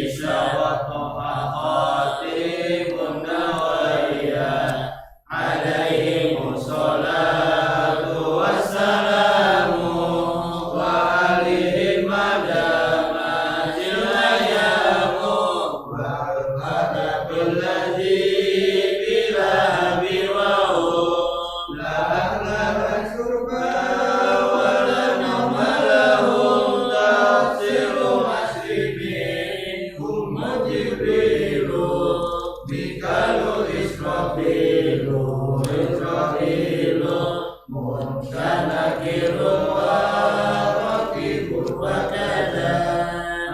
Isya wa Toha khatibun nawaiya alaihimu sholatu wassalamu wa alihim madama jilayamu wa al-hadabil ladzi bila biwahu la ahlaka syurga wa la nawmalahum tafsiru maslimin humma jibrilu mikalu israfilu israfilu muntanakiru wa rakibul wakada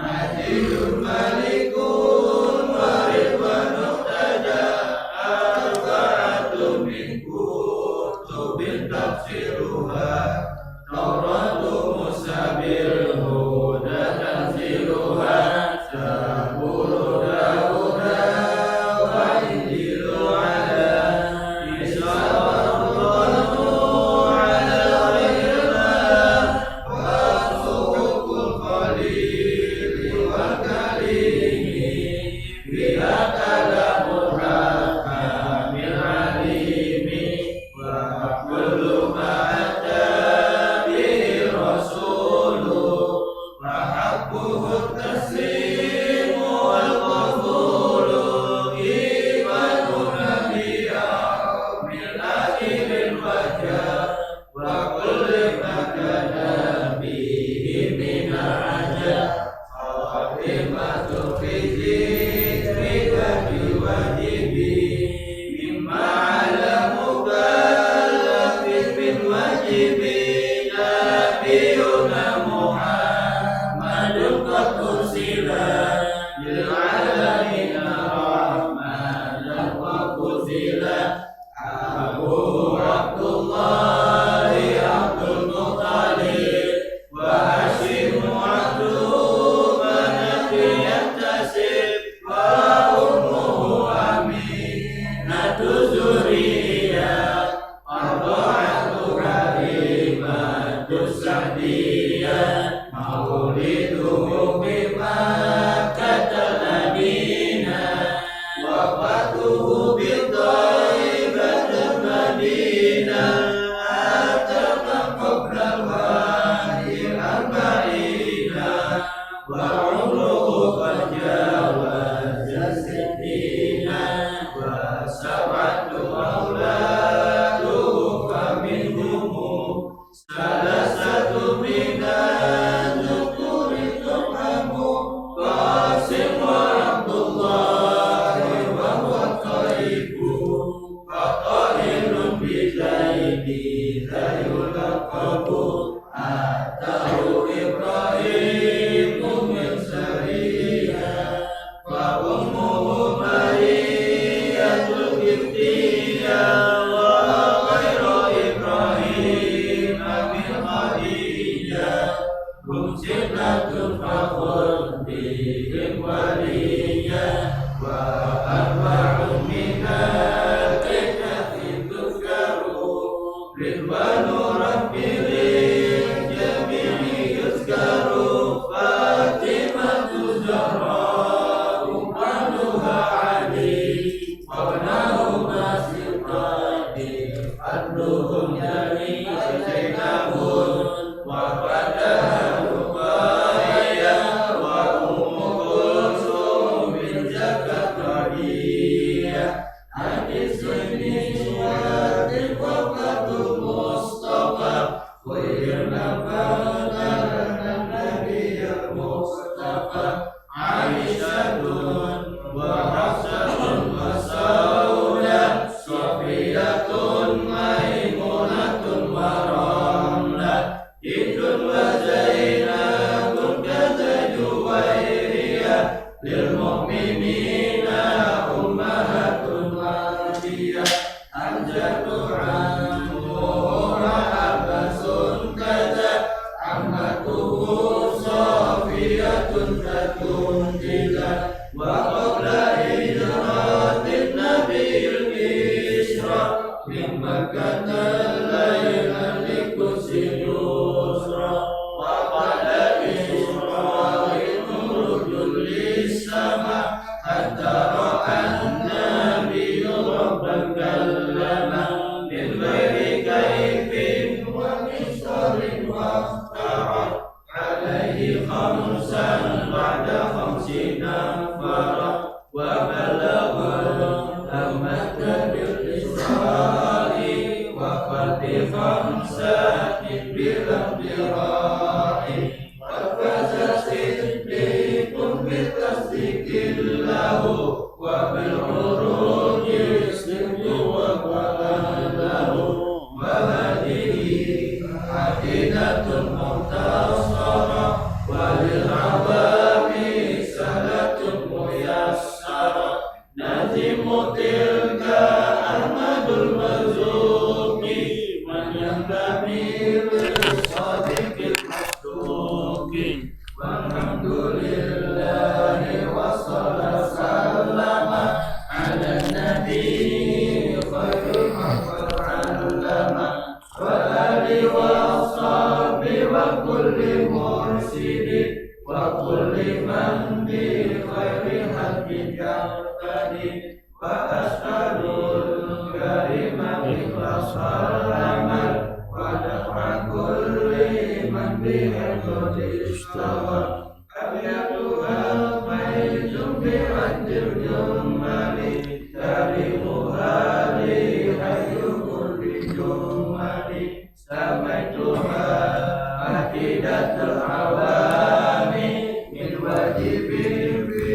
majidun malikun wa ridwanul tada arba'atun min kutubin tafsiruha Tauratu Musa bil huda tanziluha Zaburu Dauda wa Injilu ala Isa wa Qur'anu ala ghairillah wa suhuful khalili wal kalimi biha kalamul hakamil alimi wa kullu ma ata bihi rasulu wa habbuhu taslimu wal qabulu imanu nabiyya min akhiril wajah wa kulli makana bihi min ajab khatimatu fi zikrika biwajibi mimma ala mukallafin bin wajibi nabiyuna Muhammadun qad ursila lil alamina rahmatan wa fuzila Abu Abdullahi Abdul Muttalib wa Hashimu Abdul Manaf yantasib wa ummuhu Aminatu Zuriyah Arda'atu Karimatu Sa'diyah Mauliduhu bi Makkatal Madinah wafatuhu bi Thaibatul Madinah atama qablal wahyi arba'ina wa umruhu qad jawaza sittina wa sab'atu auladuhu faminhum salasatu minan dzukuri turhamu Qasim wa Abdullahi wa huwa Thaibu wa Tahirun bi Zaidi Zayul laqabu Atahu Ibrahimu min Sariyah wa ummuhu Mariyatul Qibtiyah wa ghairu Ibrahim min Khadijah hum sittatul fakhur bihim waliyah wa arba'un minal kitabi tuzkaru ridwanu rabbil jami'i yuzkaru Fatimatu Zahra ummanuha Ali wa ibnahuma Sirqadi fadluhum jami'an zainabun wa fadaha Ruqayyah wa Ummu Kulsum bin Zakariya hadis ini suwatin wafatu Mustafa khairna fadana Nabi Mustafa Aisyatun wa Hafsatun wa Saudah Safiyatun Maimunatun wa Ramlah Hindun wa Zainabun kaza Juwairiyah lil mu'minina ummahatun wadiyah Anjatu Ammuhura Abbasun kaza Ammatuhu Safiyatun Zatun Jila wa qabla hijratin Nabiil Isra min Makkah laylan likursi yusra wa qala Isra'il nurujul lisa نفر وبلغ الأمة بالإسراء وفرد خمسات بلا امتراء وفاز صديق بالتصديق له وبالعروج الصدق وقال وهذه عقيدة مختصرة وللعوام سهلة ميسرة نظم تلك أحمد المرزوقي من ينتمي للصادق المصدوق والحمد لله وصلى وسلم على النبي خير من قد علم وآله وصحبه وكل مرشد وكل من بخير حق يقتدي وأسأل الكريم إخلاص العمل ودفع كل من بحفظ اشتغل أبياتها فيض برد الجمل تاريخها لحي كل جمل سميتها عقيدة العوام من واجب في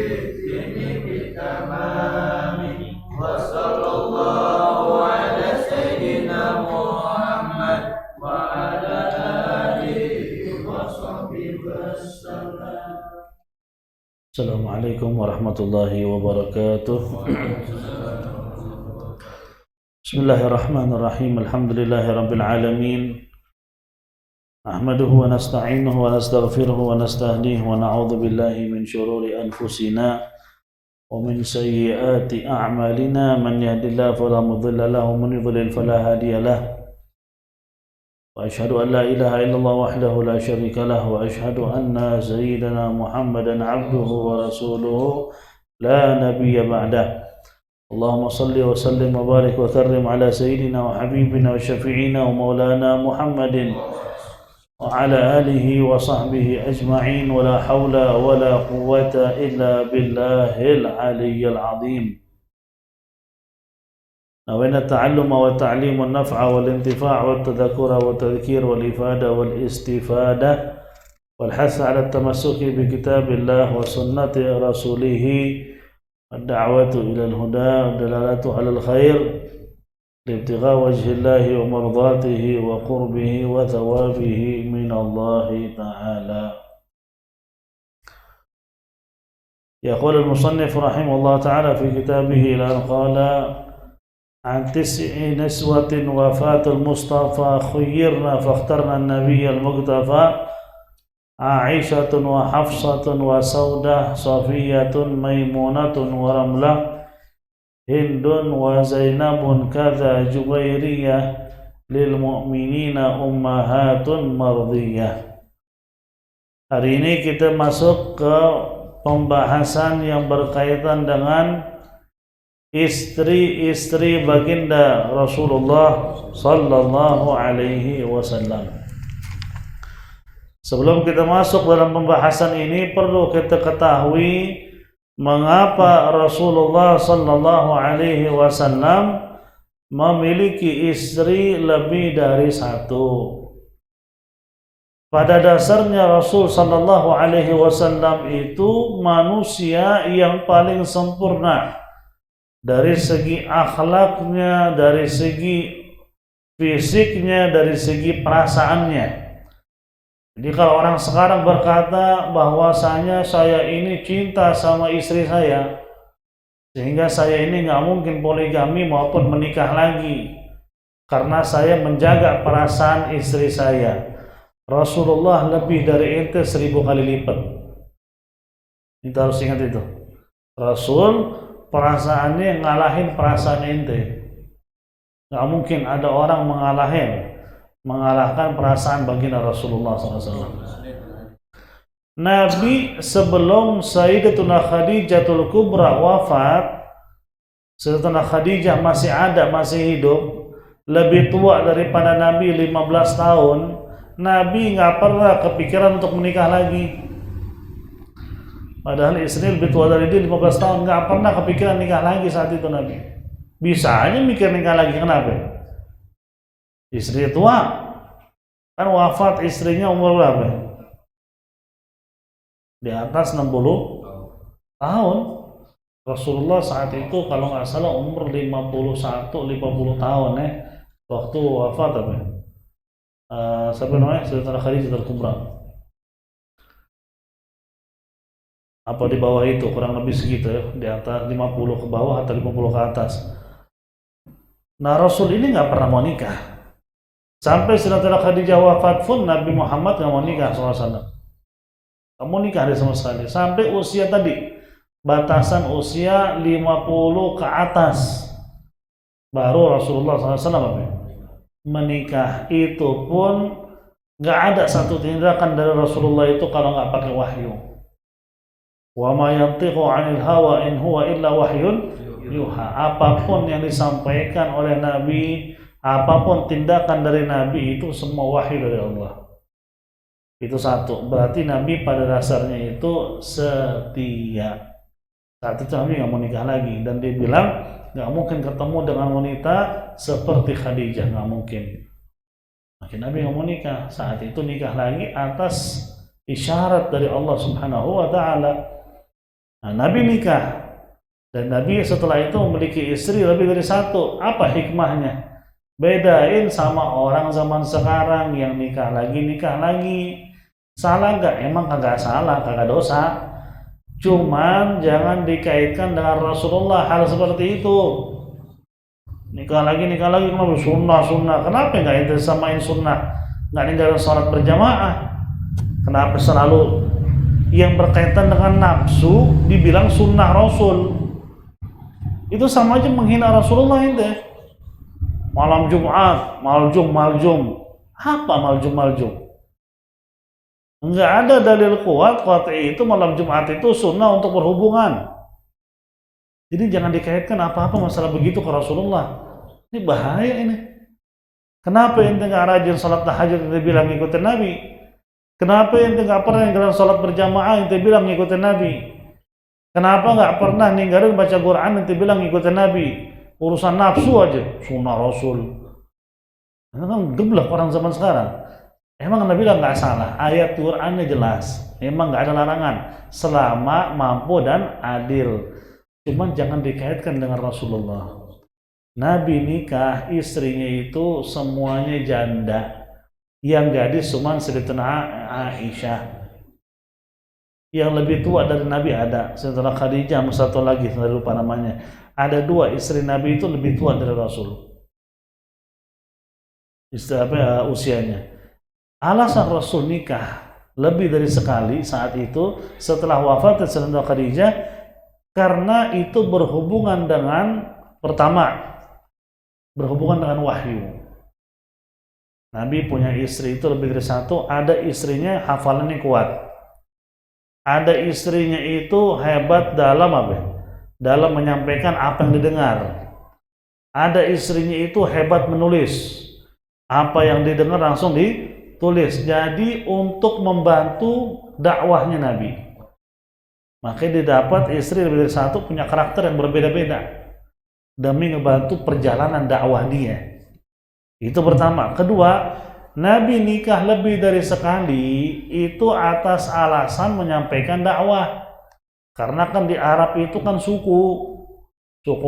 الدين بالتمام وصلى الله على سيدنا محمد وعلى آله وصحبه وسلم. Assalamualaikum warahmatullahi wabarakatuh. Bismillahirrahmanirrahim. Alhamdulillahirabbil alamin. Nahmaduhu wa nasta'inuhu wa nastaghfiruhu wa nastahdihi wa na'udzu billahi min shururi anfusina wa min sayyiati a'malina man yahdihillahu fala mudilla lahu wa man yudlil fala hadiya lahu. Wa asyhadu an la ilaha illallah wahdahu la syarika lahu wa asyhadu anna sayyidana Muhammadan 'abduhu wa rasuluhu la nabiyya ba'dah. Allahumma salli wa sallim wa barik wa karrim ala sayyidina wa habibina wa syafi'ina wa maulana Muhammadin wa ala alihi wa sahbihi ajma'in wa la hawla wa la quwwata illa billahil aliyyil azim. Nawaitu ta'allum wa ta'lim wa naf'a wal intifa' wa tadhakkura wa tadhkir wal ifada wal istifadah wal hath 'ala at-tamassuki bi kitabillah wa sunnati rasulih wad da'watu ila al-huda wa dalalatu 'ala al-khair libtigha' wajhillahi wa mardatihi wa qurbihi wa thawabihi min Allah ta'ala. Yaqul al-musannif rahimahullah ta'ala fi kitabih ila an qala عن 9 نسوة وفاة المصطفى خيرنا فاخترنا النبي المقتفى عائشة وحفصة وسودة صفية ميمونة ورملة هند وزينب كذا جويرية للمؤمنين أمهات مرضية. Hari ini kita masuk ke pembahasan yang berkaitan dengan istri-istri baginda Rasulullah sallallahu alaihi wasallam. Sebelum kita masuk dalam pembahasan ini, perlu kita ketahui mengapa Rasulullah sallallahu alaihi wasallam memiliki istri lebih dari satu. Pada dasarnya Rasul sallallahu alaihi wasallam itu manusia yang paling sempurna dari segi akhlaknya, dari segi fisiknya, dari segi perasaannya. Jadi kalau orang sekarang berkata bahwasanya saya ini cinta sama istri saya, sehingga saya ini nggak mungkin poligami maupun menikah lagi, karena saya menjaga perasaan istri saya. Rasulullah lebih dari ente 1000 kali lipat. Kita harus ingat itu. Rasul perasaannya ngalahin perasaan ente. Gak mungkin ada orang mengalahkan perasaan baginda Rasulullah SAW. Nabi sebelum Sayyidatuna Khadijatul Kubra wafat, Sayyidatuna Khadijah masih ada, masih hidup, lebih tua daripada Nabi 15 tahun. Nabi gak pernah kepikiran untuk menikah lagi. Padahal istri lebih tua dari dia 15 tahun, nggak pernah kepikiran nikah lagi saat itu Nabi. Bisa aja mikir nikah lagi, kenapa? Istri tua, kan wafat istrinya umur berapa? Di atas 60 tahun. Rasulullah saat itu kalau nggak salah umur 50 tahun waktu wafat apa? Siapa namanya? Sayyidatina Khadijah Al-Kubra. Apa di bawah itu, kurang lebih segitu ya, di atas 50 ke bawah atau 50 ke atas. Nah Rasul ini nggak pernah mau nikah. Sampai Sayyidatina Khadijah wafat pun Nabi Muhammad nggak mau nikah SAW. Nggak mau nikah dia sama sekali. Sampai usia tadi, batasan usia 50 ke atas, baru Rasulullah SAW menikah. Itu pun nggak ada satu tindakan dari Rasulullah itu kalau nggak pakai wahyu. Wa ma yantiqu 'anil hawa in huwa illa wahyun yuha. Apapun yang disampaikan oleh Nabi, apapun tindakan dari Nabi itu semua wahyu dari Allah. Itu satu. Berarti Nabi pada dasarnya itu setia. Saat itu Nabi nggak mau nikah lagi, dan dia bilang nggak mungkin ketemu dengan wanita seperti Khadijah, nggak mungkin. Maka Nabi nggak mau nikah. Saat itu nikah lagi atas isyarat dari Allah Subhanahu wa Ta'ala. Nah, Nabi nikah, dan Nabi setelah itu memiliki istri lebih dari satu. Apa hikmahnya? Bedain sama orang zaman sekarang yang nikah lagi. Salah nggak? Emang kagak salah, kagak dosa. Cuman jangan dikaitkan dengan Rasulullah hal seperti itu. Nikah lagi kenapa sunnah? Kenapa nggak itu samain sunnah? Nggak ninggalin sholat berjamaah? Kenapa selalu yang berkaitan dengan nafsu dibilang sunnah Rasul? Itu sama aja menghina Rasulullah itu. Malam Jumat, maljum. Apa maljum? Enggak ada dalil kuat itu malam Jumat itu sunnah untuk berhubungan. Jadi jangan dikaitkan apa-apa masalah begitu ke Rasulullah. Ini bahaya ini. Kenapa ente nggak rajin sholat tahajud ente bilang ngikutin Nabi? Kenapa ente nggak pernah ninggalin sholat berjamaah ente bilang ngikutin Nabi? Kenapa nggak pernah ninggalin baca Quran ente bilang ngikutin Nabi? Urusan nafsu aja sunnah Rasul. Ini kan geblek orang zaman sekarang. Emang Nabi bilang nggak salah, ayat Qurannya jelas, emang nggak ada larangan selama mampu dan adil. Cuman jangan dikaitkan dengan Rasulullah. Nabi nikah, istrinya itu semuanya janda. Yang gadis cuma Sayyidatina Aisyah. Yang lebih tua dari Nabi ada Sayyidatina Khadijah, satu lagi saya lupa namanya. Ada dua istri Nabi itu lebih tua dari Rasul. Usianya. Alasan Rasul nikah lebih dari sekali saat itu setelah wafat Sayyidatina Khadijah karena itu berhubungan dengan wahyu. Nabi punya istri itu lebih dari satu. Ada istrinya hafalannya kuat. Ada istrinya itu hebat dalam dalam menyampaikan apa yang didengar. Ada istrinya itu hebat menulis. Apa yang didengar langsung ditulis. Jadi untuk membantu dakwahnya Nabi. Makanya didapat istri lebih dari satu punya karakter yang berbeda-beda demi ngebantu perjalanan dakwah dia. Itu pertama. Kedua, Nabi nikah lebih dari sekali itu atas alasan menyampaikan dakwah. Karena kan di Arab itu kan suku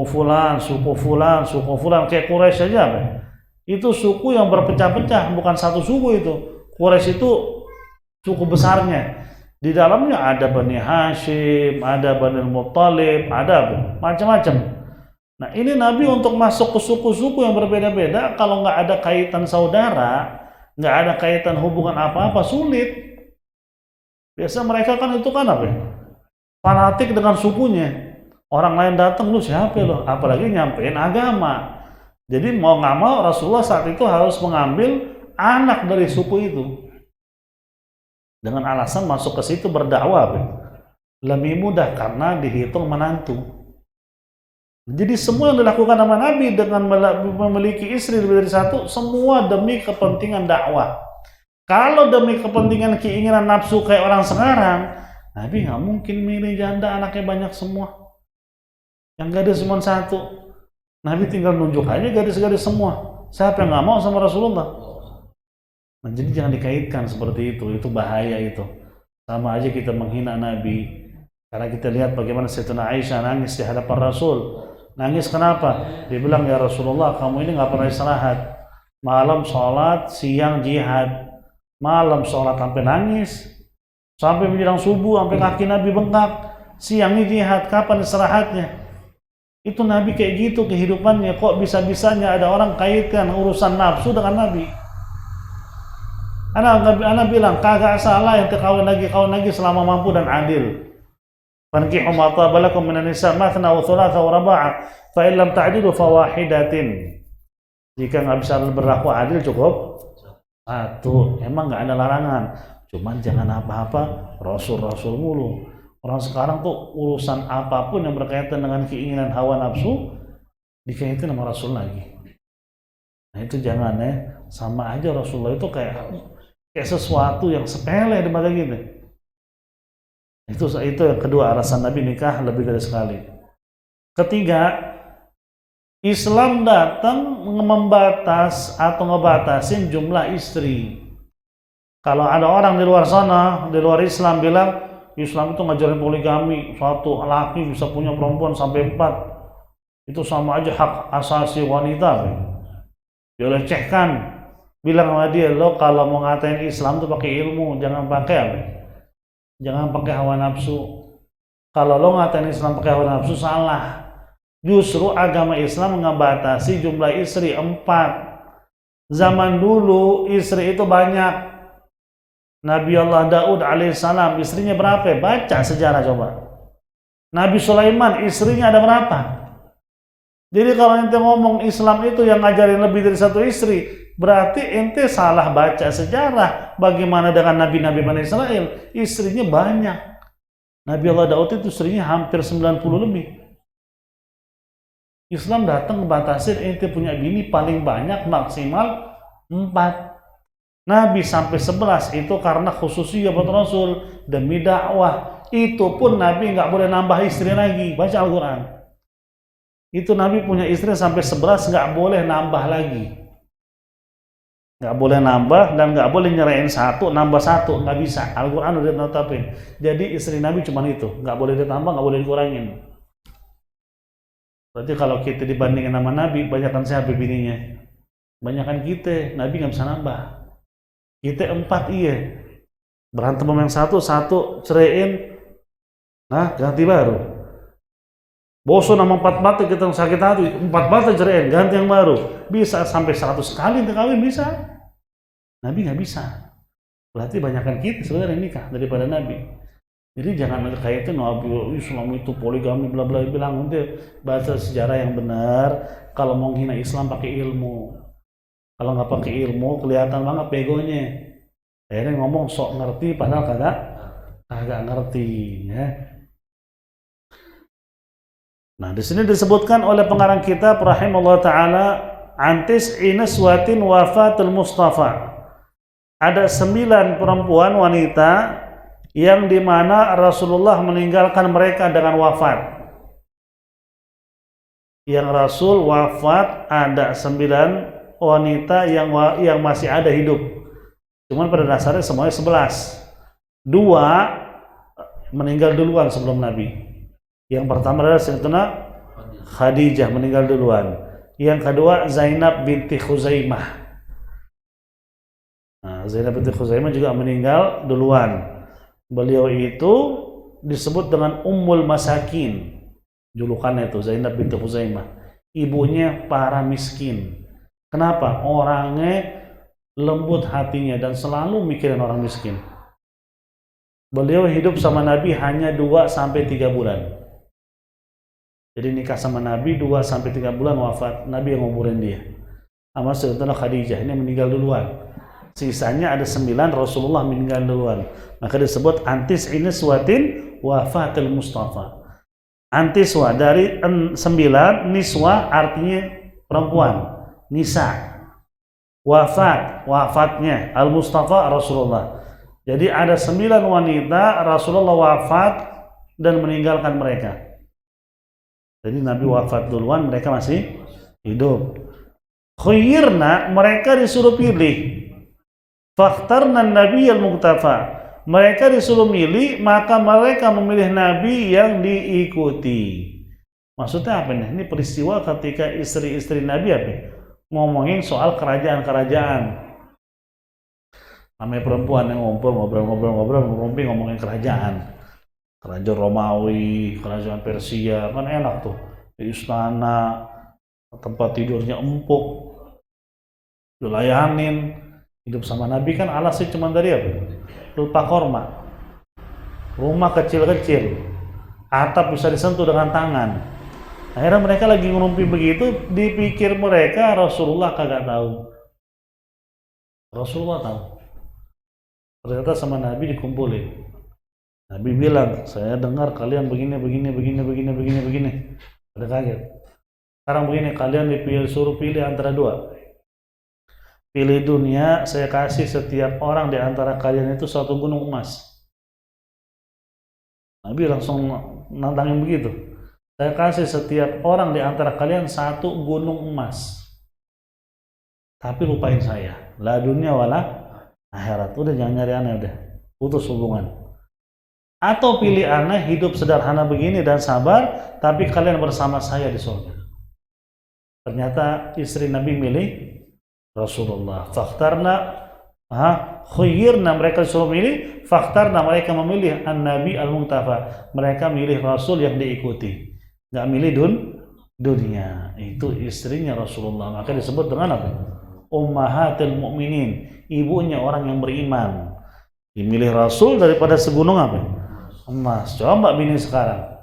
fulan kayak Quraisy aja itu suku yang berpecah-pecah, bukan satu suku itu. Quraisy itu suku besarnya. Di dalamnya ada Bani Hashim, ada Bani Muttalib, ada macam-macam. Nah ini Nabi untuk masuk ke suku-suku yang berbeda-beda, kalau nggak ada kaitan saudara, nggak ada kaitan hubungan apa-apa, sulit. Biasa mereka kan itu kan fanatik dengan sukunya. Orang lain datang, lu siapa lo? Apalagi nyampein agama. Jadi mau nggak mau Rasulullah saat itu harus mengambil anak dari suku itu. Dengan alasan masuk ke situ berdakwah. Lebih mudah karena dihitung menantu. Jadi semua yang dilakukan sama Nabi dengan memiliki istri lebih dari satu, semua demi kepentingan dakwah. Kalau demi kepentingan keinginan nafsu kayak orang sekarang, Nabi nggak mungkin milih janda anaknya banyak semua. Yang gadis cuma satu. Nabi tinggal nunjuk aja gadis-gadis semua. Siapa yang nggak mau sama Rasulullah? Nah, jadi jangan dikaitkan seperti itu bahaya itu. Sama aja kita menghina Nabi. Karena kita lihat bagaimana Sayyidatuna Aisyah nangis di hadapan Rasul. Nangis kenapa? Dia bilang, ya Rasulullah, kamu ini nggak pernah istirahat. Malam sholat, siang jihad. Malam sholat sampai nangis, sampai menjelang subuh, sampai kaki Nabi bengkak. Siangnya jihad, kapan istirahatnya? Itu Nabi kayak gitu kehidupannya. Kok bisa-bisanya ada orang kaitkan urusan nafsu dengan Nabi? Anak bilang, kagak salah yang kawin lagi selama mampu dan adil. Fankihu ma taba lakum minan nisa mathna wa thulatha wa ruba', fa in lam ta'dilu fawahidatin. Jika nggak bisa berlaku adil cukup satu. Emang nggak ada larangan. Cuman jangan apa-apa rasul-rasul mulu. Orang sekarang tuh urusan apapun yang berkaitan dengan keinginan hawa nafsu dikaitin sama Rasul lagi. Nah itu jangan ya. Sama aja Rasulullah itu kayak sesuatu yang sepele di mata kita. Itu yang kedua, alasan Nabi nikah lebih dari sekali. Ketiga, Islam datang membatas atau ngebatasin jumlah istri. Kalau ada orang di luar sana, di luar Islam bilang Islam itu ngajarin poligami, satu laki bisa punya perempuan sampai 4. Itu sama aja hak asasi wanita. Dilecehkan. Bilang sama dia, lo kalau mau ngatain Islam tuh pakai ilmu, jangan pakai hawa nafsu. Kalau lo ngatain Islam pakai hawa nafsu salah. Justru agama Islam ngebatasi jumlah istri 4. Zaman dulu istri itu banyak. Nabi Allah Daud alaihissalam istrinya berapa? Baca sejarah coba. Nabi Sulaiman istrinya ada berapa? Jadi kalau ente ngomong Islam itu yang ngajarin lebih dari satu istri, berarti ente salah baca sejarah. Bagaimana dengan Nabi-Nabi Bani Israel? Istrinya banyak. Nabi Allah Daud itu istrinya hampir 90 lebih. Islam datang ngebatasin ente punya bini paling banyak maksimal 4. Nabi sampai 11 itu karena khususnya buat Rasul demi dakwah. Itu pun Nabi nggak boleh nambah istri lagi. Baca Al-Quran. Itu Nabi punya istri sampai 11 nggak boleh nambah lagi. Nggak boleh nambah dan nggak boleh nyerahin 1 nambah 1, nggak bisa. Al-Quran udah netapin. Jadi istri Nabi cuma itu, nggak boleh ditambah, nggak boleh dikurangin. Berarti kalau kita dibandingin sama Nabi, banyakkan siapa bininya? Banyakkan kita. Nabi nggak bisa nambah. Kita 4 iya. Berantem sama yang satu ceraiin. Nah, ganti baru. Bosan sama 4 mata kita sakit hati, 4 mata ceraiin, ganti yang baru. Bisa sampai 100 kali kawin bisa. Nabi nggak bisa. Berarti banyakkan kita sebenarnya nikah daripada Nabi. Jadi jangan kaitin Nabi Islam itu poligami bla bla, bilang nanti baca sejarah yang benar. Kalau mau menghina Islam pakai ilmu. Kalau nggak pakai ilmu kelihatan banget begonya. Akhirnya ngomong sok ngerti padahal kagak ngerti ya. Nah, di sini disebutkan oleh pengarang kitab rahimahullah taala antis iniswatin wafatul Mustafa. Ada 9 perempuan wanita yang dimana Rasulullah meninggalkan mereka dengan wafat. Yang Rasul wafat ada 9 wanita yang masih ada hidup. Cuman pada dasarnya semuanya 11. 2 meninggal duluan sebelum Nabi. Yang pertama adalah Sayyidatuna Khadijah meninggal duluan. Yang kedua Zainab binti Khuzaimah. Nah, Zainab binti Khuzaimah juga meninggal duluan. Beliau itu disebut dengan Ummul Masakin. Julukannya itu Zainab binti Khuzaimah. Ibunya para miskin. Kenapa? Orangnya lembut hatinya dan selalu mikirin orang miskin. Beliau hidup sama Nabi hanya 2-3 bulan. Jadi nikah sama Nabi 2-3 bulan wafat. Nabi yang nguburin dia. Sama Sayyidatuna Khadijah ini meninggal duluan. Sisanya ada 9 Rasulullah meninggal duluan. Maka disebut antis iniswatin wafatil Mustafa. Antiswa dari 9, niswa artinya perempuan. Nisa, wafatnya Al-Mustafa Rasulullah. Jadi ada 9 wanita Rasulullah wafat dan meninggalkan mereka. Jadi Nabi wafat duluan, mereka masih hidup. Khayyirna, mereka disuruh pilih. Fakhtarna Nabi al-Muqtafa. Mereka disuruh milih, maka mereka memilih Nabi yang diikuti. Maksudnya apa nih? Ini peristiwa ketika istri-istri Nabi apa? Ngomongin soal kerajaan-kerajaan. Namanya perempuan yang ngobrol-ngobrol, ngomongin kerajaan. Kerajaan Romawi, kerajaan Persia, kan enak tuh. Di istana, tempat tidurnya empuk, dilayanin. Hidup sama Nabi kan alasnya cuma dari apa? Pelepah korma. Rumah kecil-kecil. Atap bisa disentuh dengan tangan. Akhirnya mereka lagi ngerumpi begitu, dipikir mereka Rasulullah kagak tahu. Rasulullah tahu. Ternyata sama Nabi dikumpulin. Nabi bilang, saya dengar kalian begini. Ada kaget. Sekarang begini, kalian disuruh pilih antara dua. Pilih dunia, saya kasih setiap orang di antara kalian itu 1 gunung emas. Nabi langsung nantangin begitu. Saya kasih setiap orang di antara kalian 1 gunung emas. Tapi lupain saya. La dunia wala akhirat. Udah jangan nyari aneh udah. Putus hubungan. Atau pilih aneh, hidup sederhana begini dan sabar, tapi kalian bersama saya di surga. Ternyata istri Nabi milih Rasulullah. Fakhtarna, khayyirna, mereka disuruh milih. Fakhtarna, mereka memilih an-Nabi al-Muqtafa. Mereka milih Rasul yang diikuti. Nggak milih dunia. Itu istrinya Rasulullah. Maka disebut dengan apa? Ummahatul Mu'minin, ibunya orang yang beriman. Dimilih Rasul daripada segunung apa? Emas. Coba bini sekarang.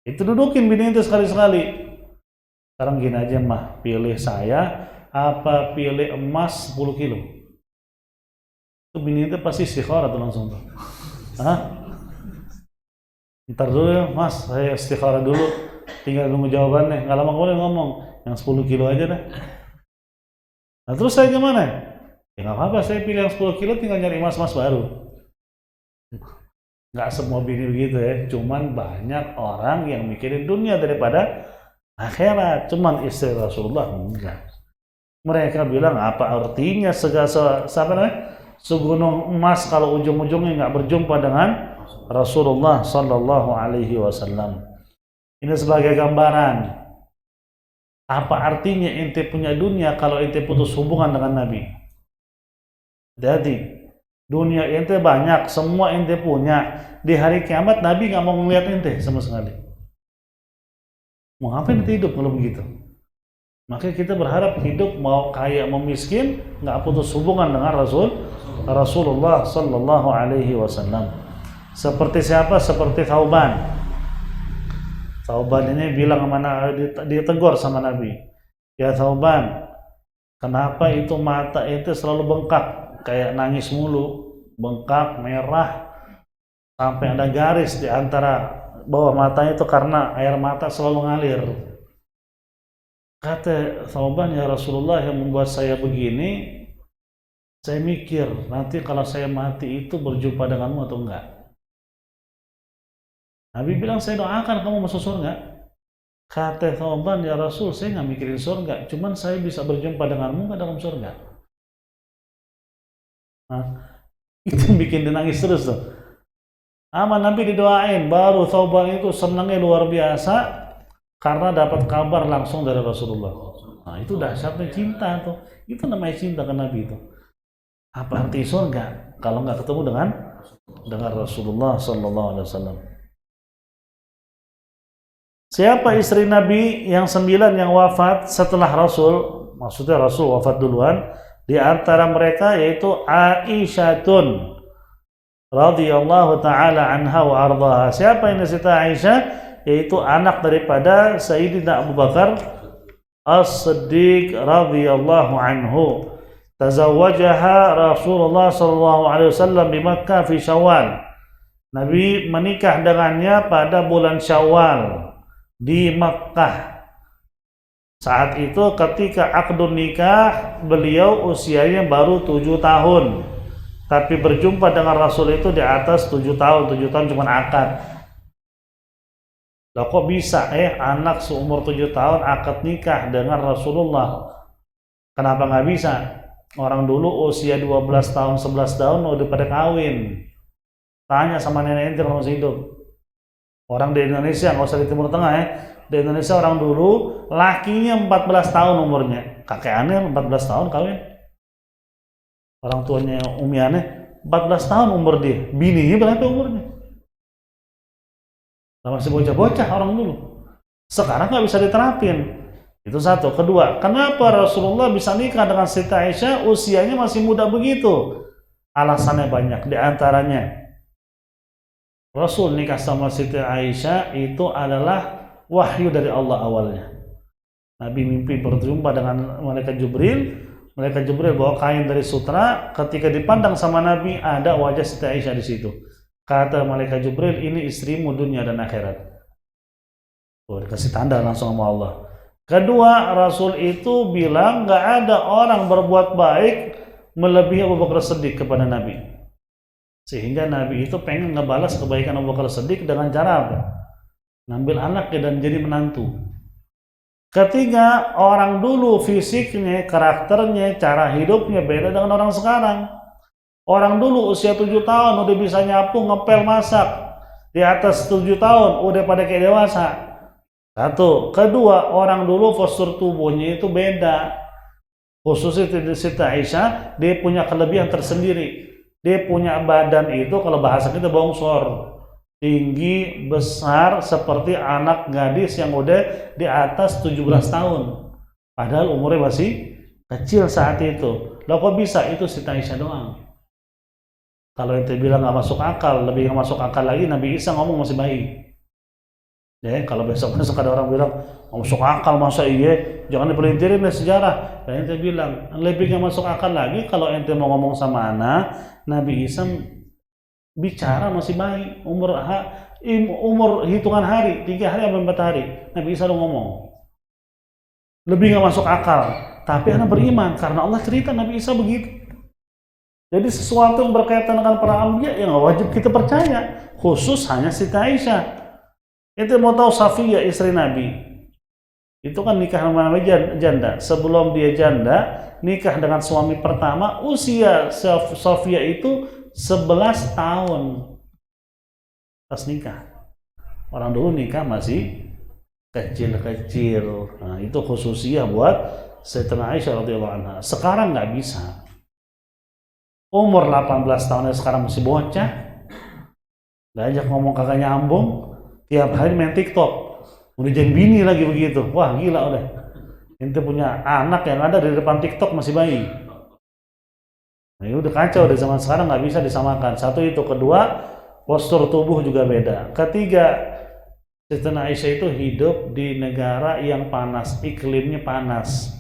Itu dudukin bini itu sekali-sekali. Sekarang gini aja mah, pilih saya apa pilih emas 10 kilo? Itu bini itu pasti istikharah tuh langsung tuh. Ntar dulu ya mas, saya istikharah dulu, tinggal nunggu jawabannya. Nggak lama kemudian ngomong, yang 10 kilo aja dah. Nah terus saya gimana? Ya nggak apa-apa, saya pilih yang 10 kilo, tinggal nyari emas-emas baru. Nggak semua bini begitu ya, cuman banyak orang yang mikirin dunia daripada akhirat. Cuman istri Rasulullah enggak. Mereka bilang apa artinya segunung emas kalau ujung-ujungnya nggak berjumpa dengan Rasulullah Sallallahu Alaihi Wasallam. Ini sebagai gambaran apa artinya ente punya dunia kalau ente putus hubungan dengan Nabi. Jadi dunia ente banyak, semua ente punya. Di hari kiamat Nabi nggak mau ngeliat ente sama sekali. Mau ngapain ente hidup kalau begitu? Makanya kita berharap hidup mau kaya mau miskin nggak putus hubungan dengan Rasulullah Sallallahu Alaihi Wasallam. Seperti siapa? Seperti Thauban. Thauban ini bilang mana ditegur sama Nabi. Ya Thauban, kenapa itu mata itu selalu bengkak, kayak nangis mulu, bengkak, merah, sampai ada garis di antara bawah matanya itu karena air mata selalu ngalir. Kata Thauban, ya Rasulullah, yang membuat saya begini, saya mikir nanti kalau saya mati itu berjumpa denganmu atau enggak. Nabi bilang, saya doakan kamu masuk surga. Kata Thauban, ya Rasul, saya nggak mikirin surga, cuman saya bisa berjumpa denganmu nggak dalam surga. Nah, itu bikin dia nangis terus tuh. Nabi didoain, baru Thauban itu senangnya luar biasa karena dapat kabar langsung dari Rasulullah. Nah, itu dahsyatnya cinta tuh. Itu namanya cinta ke Nabi itu. Apa arti surga kalau nggak ketemu dengan Rasulullah Sallallahu Alaihi Wasallam? Siapa istri Nabi yang 9 yang wafat setelah Rasul? Maksudnya Rasul wafat duluan. Di antara mereka yaitu Aisyatun radhiyallahu taala anha wa ardhaha. Siapa ini Siti Aisyah? Yaitu anak daripada Sayyidina Abu Bakar As-Siddiq radhiyallahu anhu. Tazawwajaha Rasulullah sallallahu alaihi wasallam di Makkah fi Syawal. Nabi menikah dengannya pada bulan Syawal di Makkah. Saat itu ketika akdun nikah beliau usianya baru 7 tahun. Tapi berjumpa dengan Rasul itu di atas 7 tahun. 7 tahun cuma akad. Lah kok bisa anak seumur 7 tahun akad nikah dengan Rasulullah? Kenapa nggak bisa? Orang dulu usia 12 tahun, 11 tahun udah pada kawin. Tanya sama nenek ente kalau masih hidup. Orang di Indonesia, nggak usah di Timur Tengah Di Indonesia orang dulu, lakinya 14 tahun umurnya. Kakek aneh 14 tahun kawin. Orang tuanya Umi aneh 14 tahun umur dia. Bininya berapa umurnya? Nah, masih bocah-bocah orang dulu. Sekarang nggak bisa diterapin. Itu satu. Kedua, kenapa Rasulullah bisa nikah dengan Siti Aisyah usianya masih muda begitu? Alasannya banyak. Di antaranya, Rasul nikah sama Siti Aisyah itu adalah wahyu dari Allah awalnya. Nabi mimpi berjumpa dengan malaikat Jibril. Malaikat Jibril bawa kain dari sutra. Ketika dipandang sama Nabi, ada wajah Siti Aisyah di situ. Kata malaikat Jibril, ini istrimu dunia dan akhirat. Dikasih tanda langsung sama Allah. Kedua, Rasul itu bilang nggak ada orang berbuat baik melebihi Abu Bakar Siddiq kepada Nabi. Sehingga Nabi itu pengen ngebalas kebaikan Abu Bakar Siddiq dengan cara apa? Ngambil anaknya dan jadi menantu. Ketiga, orang dulu fisiknya, karakternya, cara hidupnya beda dengan orang sekarang. Orang dulu usia 7 tahun udah bisa nyapu, ngepel, masak. Di atas 7 tahun udah pada kayak dewasa. Satu. Kedua, orang dulu postur tubuhnya itu beda. Khususnya Siti Aisyah, dia punya kelebihan tersendiri. Dia punya badan itu, kalau bahasa kita bongsor. Tinggi, besar, seperti anak gadis yang udah di atas 17 tahun. Padahal umurnya masih kecil saat itu. Loh kok bisa? Itu Siti Aisyah doang. Kalau ente bilang nggak masuk akal, lebih nggak masuk akal lagi Nabi Isa ngomong masih bayi. Ya, kalau besok ada orang bilang nggak masuk akal, masa iya? Jangan dipelintirin deh sejarah. Dan ente bilang lebih nggak masuk akal lagi kalau ente mau ngomong sama anak, Nabi Isa bicara masih bayi, umur hitungan hari, 3 hari atau 4 hari, Nabi Isa udah ngomong. Lebih nggak masuk akal. Tapi anak beriman karena Allah cerita Nabi Isa begitu. Jadi sesuatu yang berkaitan dengan para anbiya yang wajib kita percaya, khusus hanya Siti Aisyah. Itu mau tahu Safiyah istri Nabi. Itu kan nikah sama Nabi janda. Sebelum dia janda, nikah dengan suami pertama, usia Safiyah itu 11 tahun. Pas nikah. Orang dulu nikah masih kecil-kecil. Nah, itu khususnya buat Sayyidatina Aisyah radhiyallahu anha. Sekarang nggak bisa. Umur 18 tahun sekarang masih bocah. Diajak ngomong kagak nyambung. Tiap hari main TikTok. Udah jadi bini lagi begitu. Wah gila udah. Ente punya anak yang ada di depan TikTok masih bayi. Nah ini udah kacau. Di zaman sekarang nggak bisa disamakan. Satu itu. Kedua, postur tubuh juga beda. Ketiga, Sayyidatina Aisyah itu hidup di negara yang panas. Iklimnya panas.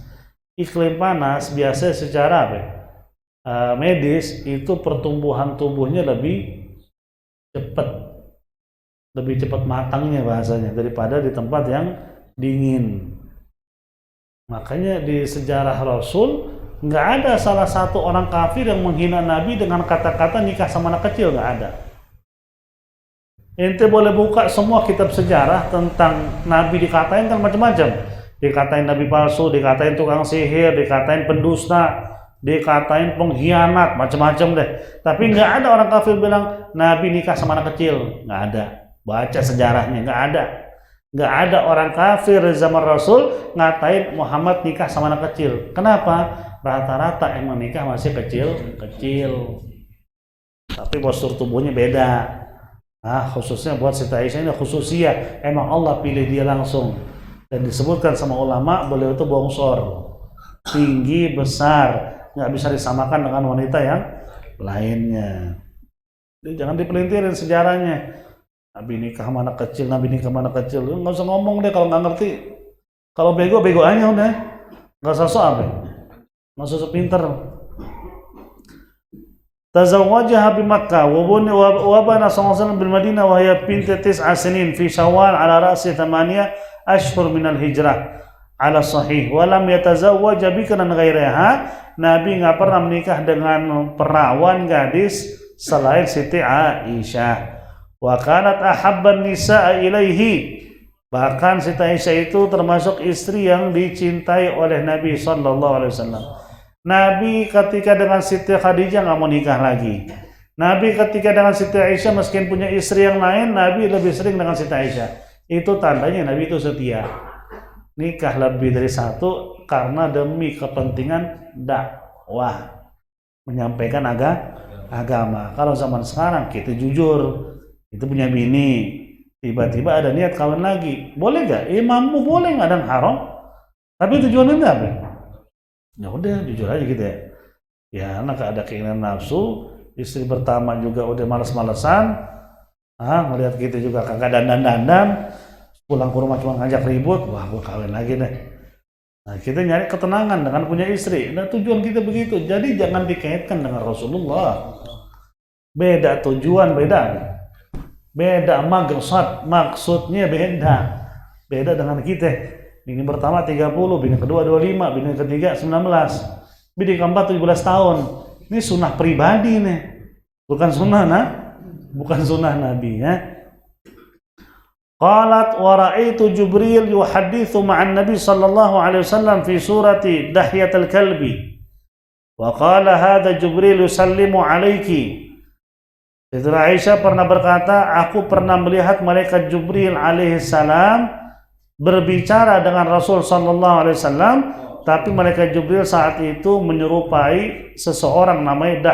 Iklim panas biasanya secara medis itu pertumbuhan tubuhnya lebih cepat matangnya bahasanya daripada di tempat yang dingin. Makanya di sejarah Rasul nggak ada salah satu orang kafir yang menghina Nabi dengan kata-kata nikah sama anak kecil, nggak ada. Ente boleh buka semua kitab sejarah tentang Nabi dikatain kan macam-macam. Dikatain Nabi palsu, dikatain tukang sihir, dikatain pendusta, dikatain pengkhianat, macam-macam deh. Tapi nggak ada orang kafir bilang Nabi nikah sama anak kecil, nggak ada. Baca sejarahnya, nggak ada. Nggak ada orang kafir zaman Rasul ngatain Muhammad nikah sama anak kecil. Kenapa? Rata-rata emang nikah masih kecil. Tapi postur tubuhnya beda. Nah, khususnya buat Siti Aisyah ini khususnya emang Allah pilih dia langsung. Dan disebutkan sama ulama beliau itu bongsor, tinggi, besar, nggak bisa disamakan dengan wanita yang lainnya. Jadi jangan dipelintirin sejarahnya. Nabi nikah sama anak kecil, Nabi nikah sama anak kecil. Nggak usah ngomong deh kalau nggak ngerti. Kalau bego aja udah. Nggak usah apa. Nggak usah pinter. Tazawwajaha bi Makkah wa bana sallallahu bil Madinah wa hiya bint 9 sinin fi Syawal ala ra'si 8 ashhur min al hijrah. ala sahih walam yatazawwaj bikran ghairaha. Nabi nggak pernah menikah dengan perawan gadis selain Siti Aisyah. Wa kanat ahabban nisaa ilaihi. Bahkan Siti Aisyah itu termasuk istri yang dicintai oleh Nabi sallallahu alaihi wasallam. Nabi ketika dengan Siti Khadijah nggak mau nikah lagi. Nabi ketika dengan Siti Aisyah meskipun punya istri yang lain, Nabi lebih sering dengan Siti Aisyah. Itu tandanya Nabi itu setia. Nikah lebih dari satu karena demi kepentingan dakwah, menyampaikan agama. Kalau zaman sekarang kita jujur, itu punya bini, tiba-tiba ada niat kawin lagi, boleh nggak? Mampu boleh nggak, dan haram. Tapi tujuannya apa? Ya udah jujur aja gitu ya. Ya anak ada keinginan nafsu, istri pertama juga udah males-malesan, melihat kita juga kagak dandan-dandan, pulang ke rumah cuma ngajak ribut, wah gua kawin lagi deh. Nah kita nyari ketenangan dengan punya istri. Nah tujuan kita begitu. Jadi jangan dikaitkan dengan Rasulullah. Beda tujuan, beda maksudnya beda dengan kita. Bini pertama 30, bini kedua 25, bini ketiga 19, bini keempat 17 tahun. Ini sunnah pribadi nih, bukan sunnah Nabi ya. Qalat wa ra'aitu Jibril yuhaddithu ma'an Nabi sallallahu alaihi wasallam fi surati Dahyatul Kalbi. Wa qala hadha Jibril yusallimu alayki. Siti Aisyah pernah berkata, aku pernah melihat malaikat Jibril alaihi salam berbicara dengan Rasul sallallahu alaihi wasallam, tapi malaikat Jibril saat itu menyerupai seseorang namanya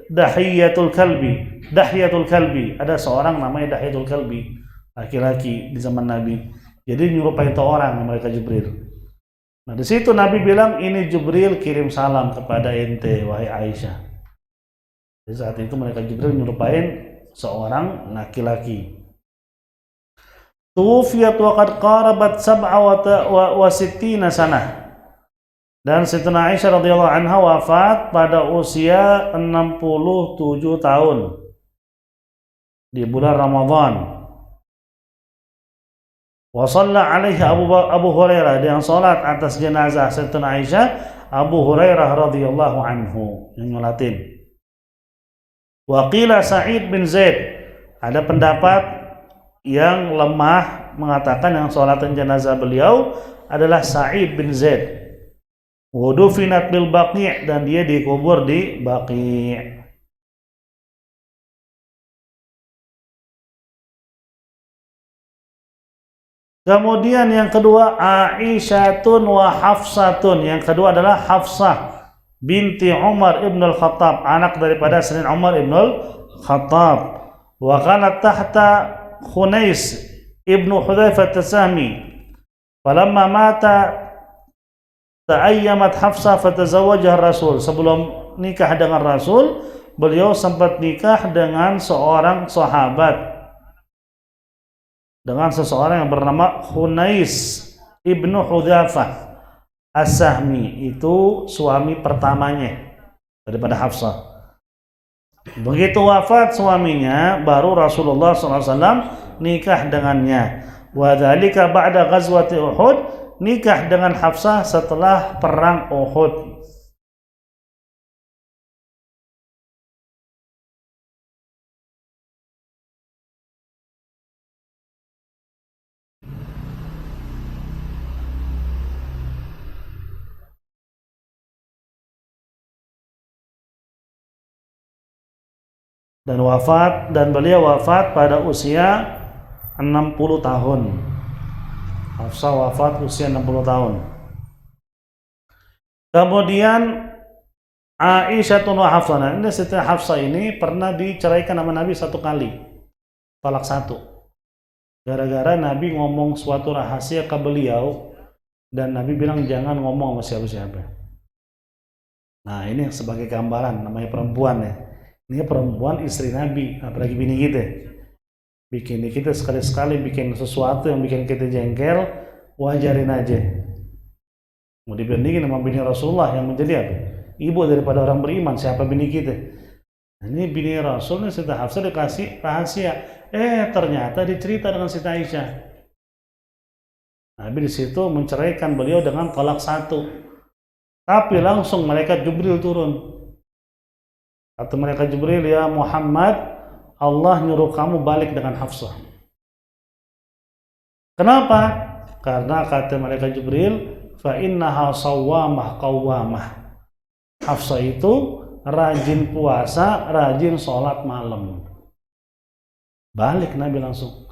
Dahyatul Kalbi. Ada seorang namanya Dahyatul Kalbi, laki-laki di zaman Nabi. Jadi menyerupai itu orang, malaikat Jibril. Nah, di situ Nabi bilang, ini Jibril kirim salam kepada ente wahai Aisyah. Di saat itu malaikat Jibril menyerupai seorang laki-laki. Tuwfiyat wa qad qarabat 67 sanah. Dan Sayyidina Aisyah radhiyallahu anha wafat pada usia 67 tahun di bulan Ramadan. Wa shalla alaihi Abu Hurairah, yang salat atas jenazah Sayyidina Aisyah Abu Hurairah radhiyallahu anhu yang nyolatin. Wa qila Sa'id bin Zaid, ada pendapat yang lemah mengatakan yang sholatan jenazah beliau adalah Sa'id bin Zaid. Wudufinat bil Baqi', dan dia dikubur di Baqi'. Kemudian yang kedua Aisyatun wa Hafsatun. Yang kedua adalah Hafsah binti Umar ibn al-Khattab, anak daripada Sayyidina Umar ibn al-Khattab. Wa kanat tahta Khunais ibnu Hudzaifah As-Sahmi. Falamma mata ta'ayyamat Hafsah fatazawwajaha Rasul. Sebelum nikah dengan Rasul, beliau sempat nikah dengan seorang sahabat, dengan seseorang yang bernama Khunais ibnu Hudzaifah As-Sahmi. Itu suami pertamanya daripada Hafsah. Begitu wafat suaminya, baru Rasulullah SAW nikah dengannya. Wa dzalika ba'da ghazwati Uhud, nikah dengan Hafsah setelah perang Uhud. Dan beliau wafat pada usia 60 tahun. Hafsah wafat usia 60 tahun. Kemudian Aisyah wa Hafsah. Nah, ini setelah Hafsah ini pernah diceraikan sama Nabi 1 kali. Talak 1. Gara-gara Nabi ngomong suatu rahasia ke beliau, dan Nabi bilang jangan ngomong sama siapa-siapa. Nah, ini sebagai gambaran, namanya perempuan ya. Ini perempuan istri Nabi, apalagi bini kita. Bikin kita sekali-sekali bikin sesuatu yang bikin kita jengkel, wajarin aja. Mau dibandingin sama bini Rasulullah yang menjadi apa? Ibu daripada orang beriman, siapa bini kita? Nah, ini bini Rasul nih, Siti Hafsah dikasih rahasia. Ternyata dicerita dengan Siti Aisyah. Nabi di situ menceraikan beliau dengan talak 1. Tapi langsung malaikat Jibril turun. Kata malaikat Jibril, ya Muhammad, Allah nyuruh kamu balik dengan Hafsah. Kenapa? Karena kata malaikat Jibril, fa innaha sawwamah qawwamah. Hafsah itu rajin puasa, rajin sholat malam. Balik Nabi langsung.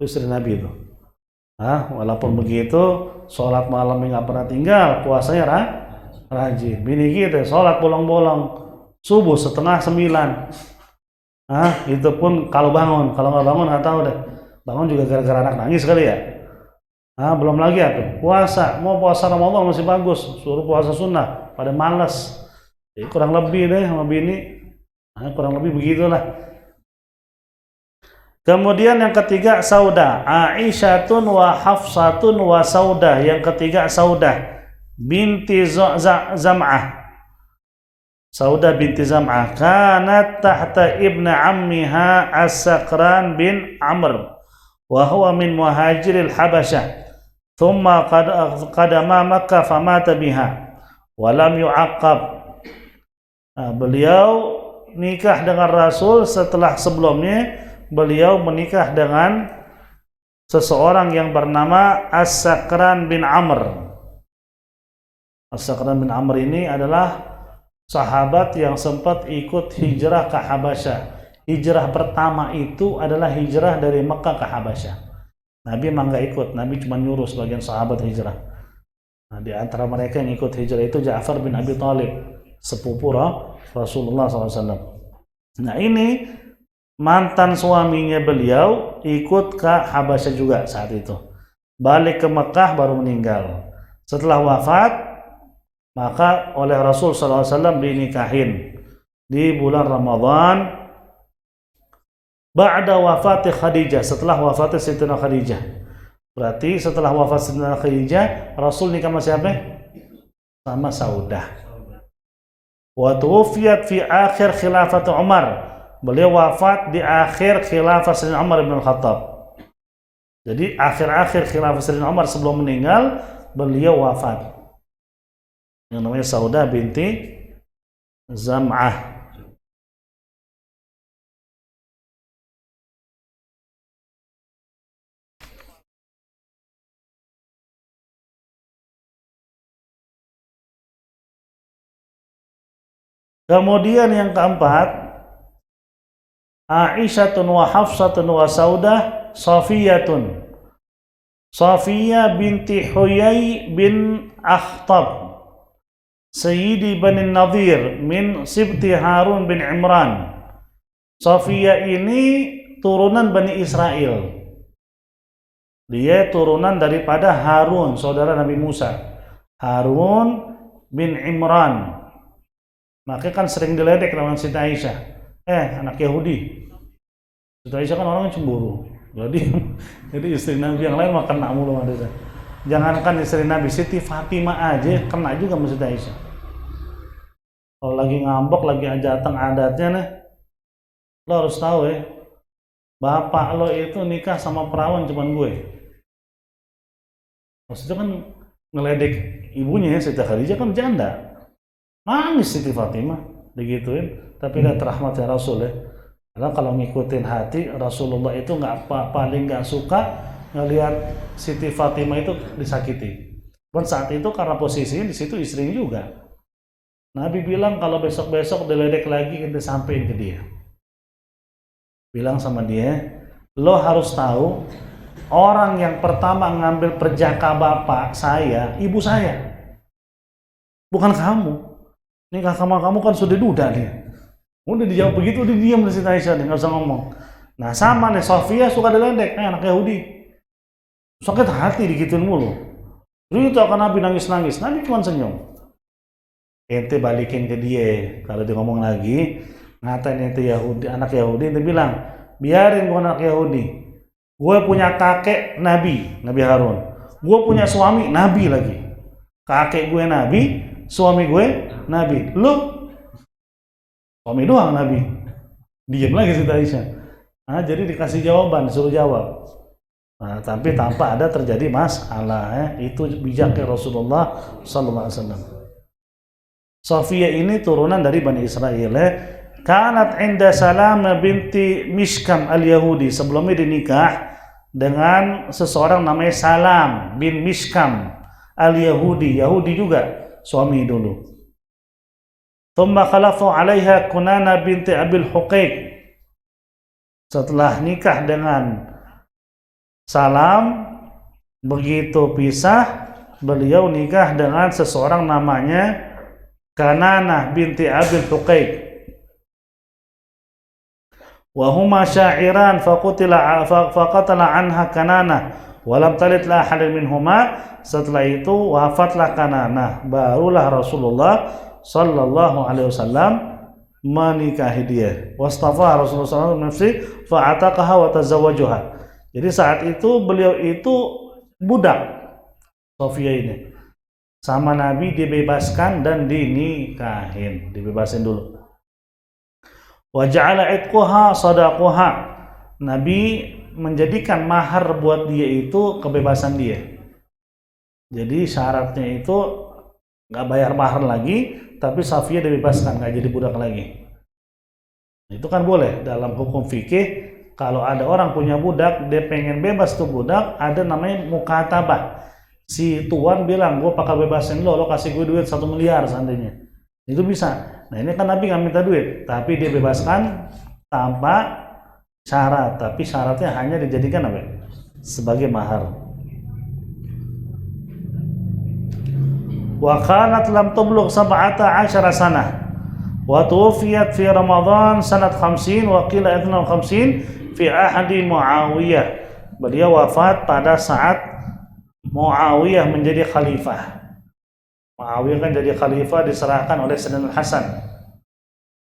Istri Nabi itu. Walaupun begitu, sholat malamnya nggak pernah tinggal, puasanya rajin. Bini kita sholat bolong-bolong, subuh 8:30. Itu pun kalau bangun, kalau nggak bangun nggak tahu deh. Bangun juga gara-gara anak nangis kali ya. Belum lagi puasa, mau puasa Ramadan masih bagus, suruh puasa sunnah, pada malas. Jadi kurang lebih deh sama bini, kurang lebih begitulah. Kemudian yang ketiga Saudah, Aisyatun wa Hafsatun wa Saudah. Yang ketiga Saudah binti Zam'ah. Saudah binti Zam'ah kanat tahta ibn ammiha As-Sakran bin Amr wa huwa min muhajiril Habasyah. Thumma qadama Makkah famata biha wa lam yu'aqqab. Beliau nikah dengan Rasul setelah sebelumnya beliau menikah dengan seseorang yang bernama As-Sakran bin Amr. As-Sakran bin Amr ini adalah sahabat yang sempat ikut hijrah ke Habasyah. Hijrah pertama itu adalah hijrah dari Mekah ke Habasyah. Nabi emang gak ikut, Nabi cuma nyuruh sebagian sahabat hijrah. Di antara mereka yang ikut hijrah itu Ja'far bin Abi Thalib, sepupu Rasulullah SAW. Nah ini mantan suaminya beliau ikut ke Habasyah juga saat itu. Balik ke Mekah baru meninggal. Setelah wafat, maka oleh Rasul SAW dinikahin di bulan Ramadan ba'da wafati Khadijah, setelah wafatnya Sayyidatina Khadijah. Berarti setelah wafat Sayyidatina Khadijah, Rasul nikah sama siapa? Sama Saudah. Wa tuwfiyat fi akhir khilafat Umar. Beliau wafat di akhir khilafah Sayyidina Umar bin Khattab. Jadi akhir-akhir khilafah Sayyidina Umar sebelum meninggal, beliau wafat. Yang namanya Saudah binti Zam'ah. Kemudian yang keempat, Aisyatun wa Hafsatun wa Saudah Safiyatun. Safiyah binti Huyai bin Akhtab Sayyidi Bani Nadir min Sibti Harun bin Imran. Safiyah ini turunan Bani Israel. Dia turunan daripada Harun, saudara Nabi Musa. Harun bin Imran. Makanya kan sering diledek dengan Siti Aisyah. Anak Yahudi. Siti Aisyah kan orang cemburu. Jadi istri Nabi yang lain mah kena mulu. Jangankan istri Nabi, Siti Fatimah aja kena juga sama Siti Aisyah. Kalau lagi ngambek, lagi ajatan adatnya nih, lo harus tahu ya, bapak lo itu nikah sama perawan cuman gue. Maksudnya kan ngeledek ibunya ya, Siti Khadijah kan janda. Nangis Siti Fatimah digituin, tapi lihat rahmatnya Rasul ya. Karena kalau ngikutin hati Rasulullah itu paling nggak suka ngelihat Siti Fatimah itu disakiti. Dan saat itu karena posisinya di situ istrinya juga. Nabi bilang kalau besok-besok diledek lagi kita sampein ke dia. Bilang sama dia, lo harus tahu orang yang pertama ngambil perjaka bapak saya, ibu saya, bukan kamu. Nikah sama kamu kan sudah duda nih. Udah dijawab begitu, dia diam di Siti Aisyah nih, nggak usah ngomong. Nah sama nih, Sofia suka diledek, anak Yahudi. Sakit hati digituin mulu. Itu akan Nabi nangis-nangis, Nabi cuma senyum. Ente balikin ke dia, kalau dia ngomong lagi, ngatain ente Yahudi, anak Yahudi, ente bilang, biarin gue anak Yahudi. Gue punya kakek Nabi Harun. Gue punya suami Nabi lagi. Kakek gue Nabi, suami gue Nabi. Lu suami doang Nabi. Diam lagi Siti Aisyah. Jadi dikasih jawaban, suruh jawab. Nah, tapi tanpa ada terjadi masalah ya. Itu bijaknya Rasulullah sallallahu alaihi wasallam. Safiyah ini turunan dari Bani Israel ya. Kanat inda Salamah binti Mishkam al-Yahudi. Sebelumnya dinikah dengan seseorang namanya Salam bin Mishkam al-Yahudi. Yahudi juga suami dulu. Thumma khalafu 'alaiha Kunana binti Abil Huqaiq. Setelah nikah dengan Salam, begitu pisah, beliau nikah dengan seseorang namanya Kananah binti Abil Huqaiq. Wa huma sya'iran faqatala anha Kananah wa lam talid la ahad minhuma. Setelah itu wafatlah Kananah, barulah Rasulullah sallallahu alaihi wasallam menikahi dia. Wastafa Rasulullah sallallahu alaihi wasallam fa'ataqaha wa tazawwajaha. Jadi saat itu beliau itu budak, Safiyah ini. Sama Nabi dibebaskan dan dinikahin, dibebasin dulu. Wa ja'ala itquha sadaqaha. Nabi menjadikan mahar buat dia itu kebebasan dia. Jadi syaratnya itu nggak bayar mahar lagi, tapi Safiyah dibebaskan, nggak jadi budak lagi. Itu kan boleh dalam hukum fikih. Kalau ada orang punya budak, dia pengen bebas tuh budak, ada namanya mukatabah. Si tuan bilang, gue bakal bebasin lo kasih gue duit 1 miliar seandainya. Itu bisa. Nah ini kan Nabi nggak minta duit, tapi dia bebaskan tanpa syarat. Tapi syaratnya hanya dijadikan apa? Sebagai mahar. Wa kanat lam tublugh 17 sanah. Wa tuwfiyat fi Ramadan sanat 50 wa qila 52 fi ahadi Muawiyah. Beliau wafat pada saat Muawiyah menjadi khalifah. Muawiyah kan jadi khalifah diserahkan oleh Sayyidina Hasan.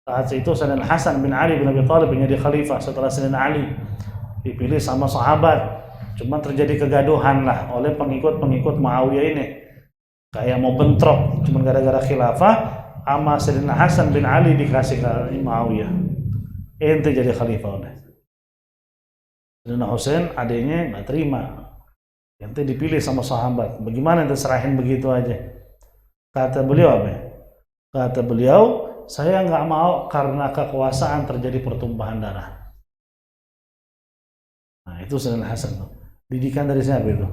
Saat itu Sayyidina Hasan bin Ali bin Abi Thalib menjadi khalifah setelah Sayyidina Ali dipilih sama sahabat. Cuma terjadi kegaduhan lah oleh pengikut-pengikut Muawiyah ini. Kayak mau bentrok, cuma gara-gara khilafah sama Sayyidina Hasan bin Ali dikasih ke Muawiyah. Ente jadi khalifah udah. Sayyidina Husain adanya nggak terima, ente dipilih sama sahabat, bagaimana ente serahin begitu aja? Kata beliau apa? Kata beliau, saya nggak mau karena kekuasaan terjadi pertumpahan darah. Nah itu Sayyidina Hasan tuh. Didikan dari siapa itu?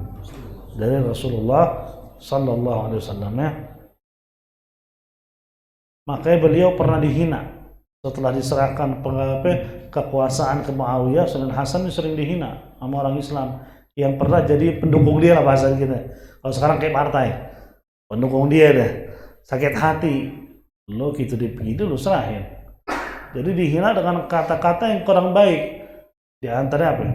Dari Rasulullah sallallahu alaihi wasallam ya. Makanya beliau pernah dihina. Setelah diserahkan kekuasaan ke Muawiyah, Sayyidina Hasan sering dihina sama orang Islam yang pernah jadi pendukung dia lah bahasa kita. Kalau sekarang kayak partai, pendukung dia deh, sakit hati, lo gitu dipilih, lo serahin. Jadi dihina dengan kata-kata yang kurang baik. Di antara apa?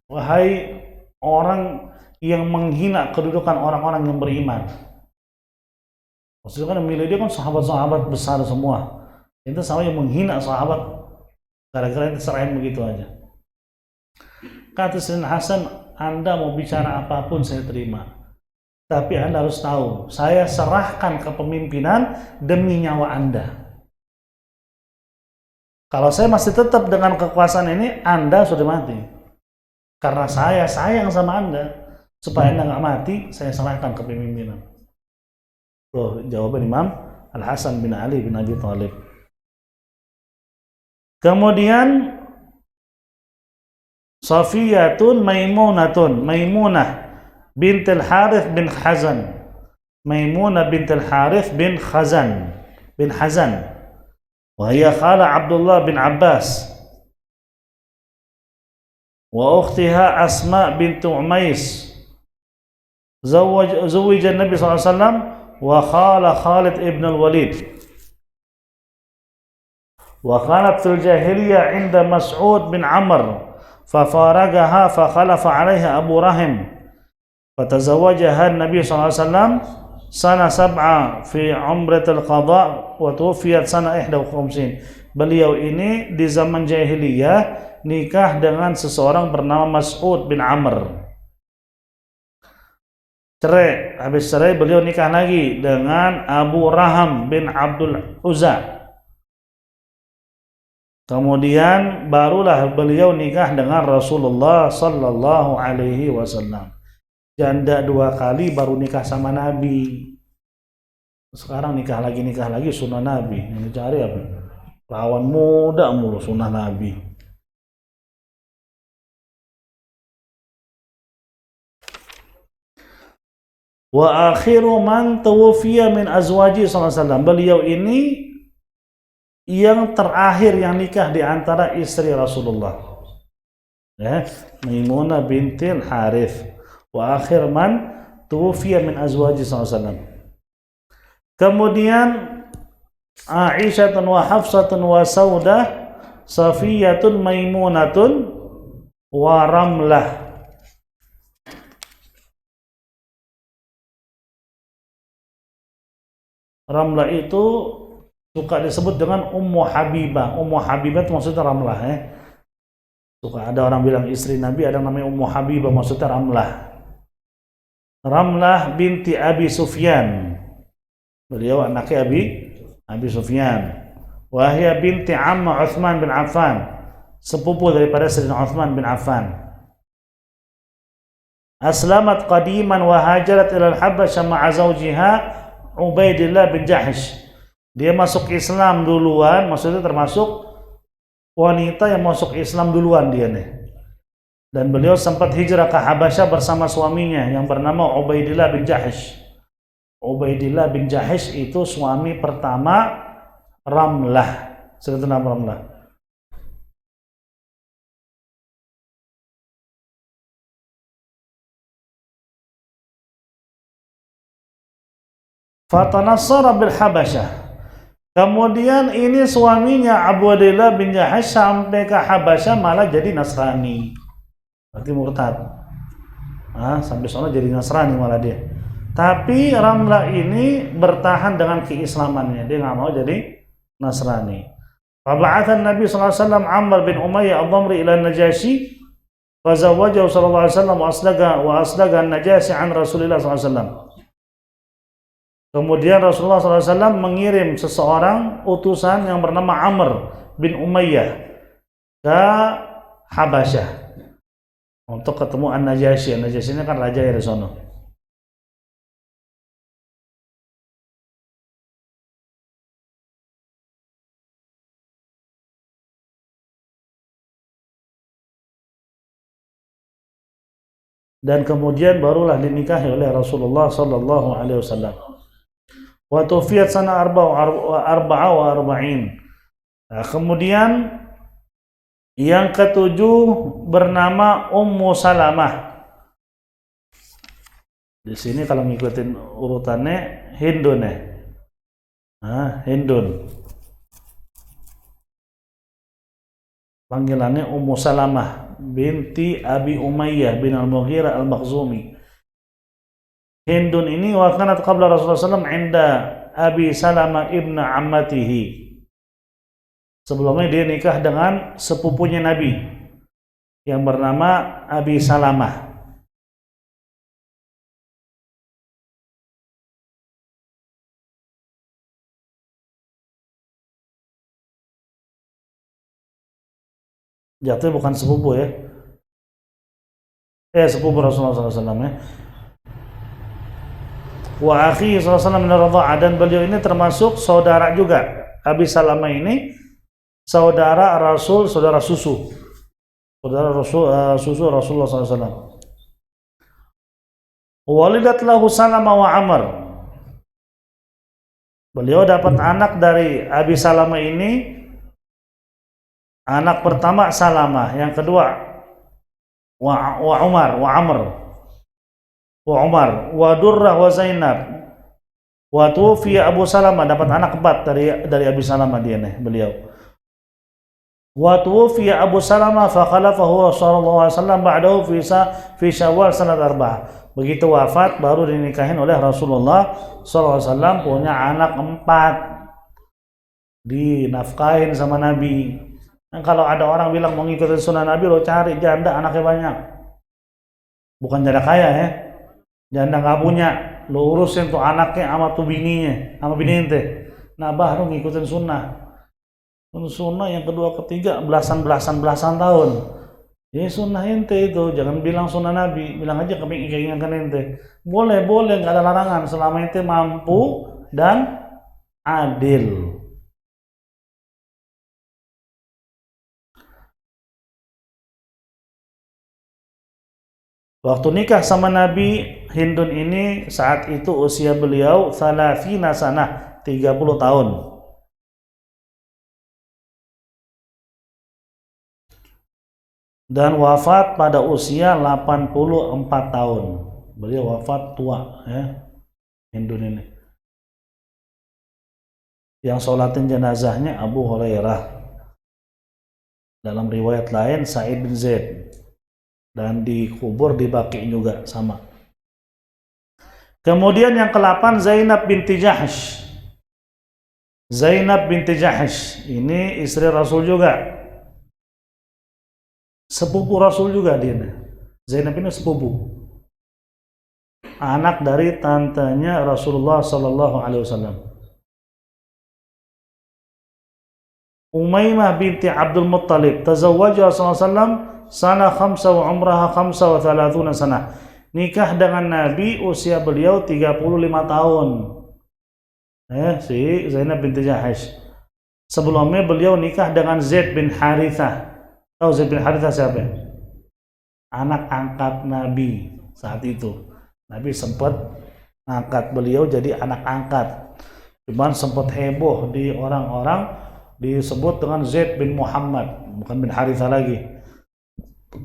Wahai orang yang menghina kedudukan orang-orang yang beriman. Maksudnya kan milih dia kan sahabat-sahabat besar semua. Itu sama yang menghina sahabat gara-gara diserahin begitu aja. Kata Sayyidina Hasan, Anda mau bicara apapun saya terima, tapi Anda harus tahu saya serahkan kepemimpinan demi nyawa Anda. Kalau saya masih tetap dengan kekuasaan ini, Anda sudah mati. Karena saya sayang sama Anda, supaya Anda nggak mati, saya serahkan kepemimpinan. Tuh jawaban Imam Al-Hasan bin Ali bin Abi Thalib. Kemudian Safiyatun Maimunah bintul Harith bin Hazan. Maimunah bintul Harith bin Hazan. Wa hiya khala Abdullah bin Abbas. Wa ukhtiha Asma bintu Umais. Zawwaja Nabi sallallahu alaihi wasallam wa khala Khalid ibn al-Walid. وكانت في الجاهلية عند مسعود بن عمرو ففارقها فخلف عليها أبو رهم فتزوجها النبي صلى الله عليه وسلم سنة 7 في عمرة القضاء وتوفيت سنة 51. Beliau ini di zaman jahiliyah nikah dengan seseorang bernama Mas'ud bin Amr. Cerai, habis cerai beliau nikah lagi dengan Abu Raham bin Abdul Uzza. Kemudian barulah beliau nikah dengan Rasulullah sallallahu alaihi wasallam. Janda 2 kali baru nikah sama Nabi. Sekarang nikah lagi sunnah Nabi. Yang dicari apa? Perawan muda mulu sunnah Nabi. Wa akhiru man tuwfiya min azwaji sallallahu alaihi wasallam. Beliau ini yang terakhir yang nikah di antara istri Rasulullah. Ya, Maimunah bintil Harith. Wa akhir man tuwfiya min azwaji sallallahu alaihi wasallam. Kemudian Aisyah wa Hafsah wa Saudah, Safiyatun Maimunatun wa Ramlah. Ramlah itu suka disebut dengan Ummu Habibah. Ummu Habibah itu maksudnya Ramlah, ya. Suka ada orang bilang istri Nabi, ada yang namanya Ummu Habibah, maksudnya Ramlah. Ramlah binti Abi Sufyan. Beliau anaknya Abi Sufyan. Wahia binti Amma Uthman bin Affan, sepupu daripada Sayyidina Uthman bin Affan. Aslamat qadiman wa hajarat ila al-Habasyah ma'a zawjiha Ubaidillah bin Jahsh. Dia masuk Islam duluan, maksudnya termasuk wanita yang masuk Islam duluan dia nih. Dan beliau sempat hijrah ke Habasyah bersama suaminya yang bernama Ubaidillah bin Jahsh. Ubaidillah bin Jahsh itu suami pertama Ramlah. Sayyidatina Ramlah. Fatanassara bil Habasyah. Kemudian ini suaminya Ubaidillah bin Jahsh sampai ke Habasyah malah jadi Nasrani. Berarti murtad. Sampai sana jadi Nasrani malah dia. Tapi Ramlah ini bertahan dengan keislamannya. Dia nggak mau jadi Nasrani. Fab'athan Nabi sallallahu alaihi wasallam Amr bin Umayyah ad-Damri ila Najashi fazawwajahu sallallahu alaihi wasallam wa asdaga an-Najasi an Rasulillah sallallahu alaihi wasallam. Kemudian Rasulullah SAW mengirim seseorang utusan yang bernama Amr bin Umayyah ke Habasyah untuk ketemu An-Najasyi. An-Najasyi ini kan raja ya di sana. Dan kemudian barulah dinikahi oleh Rasulullah sallallahu alaihi wasallam. Wa tufiyat sana arba'a wa arba'in. Nah, kemudian yang ketujuh bernama Ummu Salamah. Di sini kalau ngikutin urutannya Hindun ya. Hindun. Panggilannya Ummu Salamah binti Abi Umayyah bin Al-Mughirah Al-Makhzumi. Hindun ini wakanat qabla Rasulullah SAW inda Abi Salamah ibn ammatihi. Sebelumnya dia nikah dengan sepupunya Nabi yang bernama Abi Salamah. Jatuhnya bukan sepupu ya. Sepupu Rasulullah SAW ya. Wa akhi sallallahu alaihi wasallam, dan beliau ini termasuk saudara juga. Abi Salamah ini saudara Rasul, saudara susu. Saudara Rasul, susu Rasulullah sallallahu alaihi wasallam. Walidat lahu Salamah wa Amr. Beliau dapat anak dari Abi Salamah ini. Anak pertama Salamah, yang kedua wa Umar, wa Amr. Wa Umar, wa Durrah, wa Zainab. Wa tufiya Abu Salamah, dapat anak keempat dari Abi Salamah dia nih, beliau. Wa tufiya Abu Salamah fa khalafahu sallallahu alaihi wasallam ba'dahu fi Syawal sanat 4. Begitu wafat baru dinikahin oleh Rasulullah sallallahu alaihi wasallam, punya anak 4. Dinafkahin sama Nabi. Nah, kalau ada orang bilang mau ngikutin sunnah Nabi, lo cari janda anaknya banyak. Bukan janda kaya ya. Janda nggak punya, lo urusin tuh anaknya sama tuh bininya, sama bini ente. Nah, baru ngikutin sunnah. sunnah yang kedua ketiga belasan tahun. Ya sunnah ente itu, jangan bilang sunnah Nabi, bilang aja keinginan ente. Boleh, nggak ada larangan selama ente mampu dan adil. Waktu nikah sama Nabi, Hindun ini saat itu usia beliau 30 sanah, 30 tahun. Dan wafat pada usia 84 tahun. Beliau wafat tua, ya, Hindun ini. Yang sholatin jenazahnya Abu Hurairah. Dalam riwayat lain Sa'id bin Zaid. Dan dikubur di Baqi juga sama. Kemudian yang ke-8 Zainab binti Jahsh. Zainab binti Jahsh ini istri Rasul juga. Sepupu Rasul juga dia. Zainab ini sepupu. Anak dari tantenya Rasulullah sallallahu alaihi wasallam. Umaymah binti Abdul Muttalib tazawwaja Rasulullah sallallahu alaihi wasallam sana khamsa wa umraha khamsa wa thalathuna sana. Nikah dengan Nabi usia beliau 35 tahun. Si Zainab binti Jahsh. Sebelumnya beliau nikah dengan Zaid bin Harithah. Tahu Zaid bin Harithah siapa? Anak angkat Nabi saat itu. Nabi sempat angkat beliau jadi anak angkat. Cuman sempat heboh di orang-orang disebut dengan Zaid bin Muhammad, bukan bin Harithah lagi.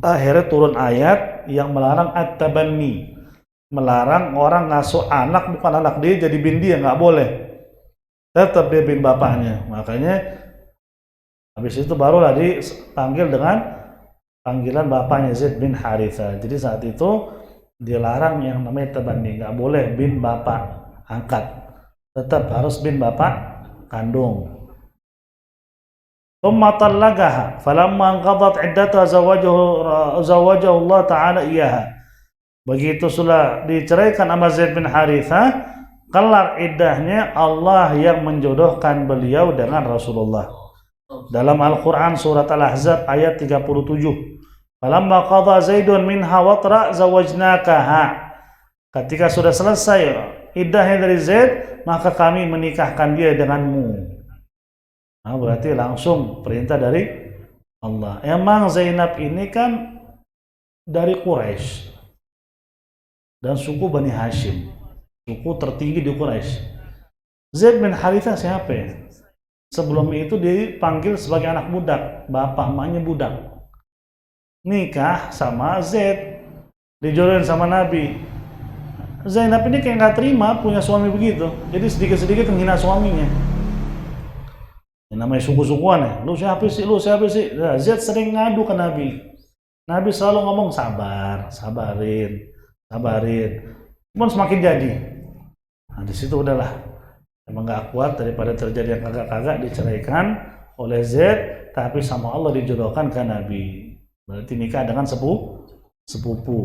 Akhirnya turun ayat yang melarang at-tabanni, melarang orang ngasuh anak bukan anak dia jadi bin dia, nggak boleh, tetap dia bin bapaknya. Makanya habis itu barulah dipanggil dengan panggilan bapaknya Zaid bin Harithah. Jadi saat itu dilarang yang namanya tabanni, nggak boleh bin bapak angkat, tetap harus bin bapak kandung. ثم طلقها فلما انقضت عدتها زوجه الله تعالى إياها. Begitu sudah diceraikan sama Zaid bin Harithah, kelar iddahnya, Allah yang menjodohkan beliau dengan Rasulullah. Dalam Al-Quran surat Al-Ahzab ayat 37. Falamma qadha Zaidun minha watra zawajnakaha. Ketika sudah selesai iddahnya dari Zaid, maka kami menikahkan dia denganmu. Nah, berarti langsung perintah dari Allah. Emang Zainab ini kan dari Quraisy dan suku Bani Hashim, suku tertinggi di Quraisy. Zaid bin Harithah siapa ya? Sebelum itu dipanggil sebagai anak budak, bapak emaknya budak. Nikah sama Zaid, dijodohin sama Nabi. Zainab ini kayak nggak terima punya suami begitu, jadi sedikit-sedikit menghina suaminya. Yang namanya suku-sukuan ya, lu siapa sih? Nah, Zaid sering ngadu ke Nabi. Nabi selalu ngomong sabarin. Cuman semakin jadi. Nah, di situ udahlah. Emang nggak kuat daripada terjadi yang kagak-kagak, diceraikan oleh Zaid, tapi sama Allah dijodohkan ke Nabi. Berarti nikah dengan sepupu.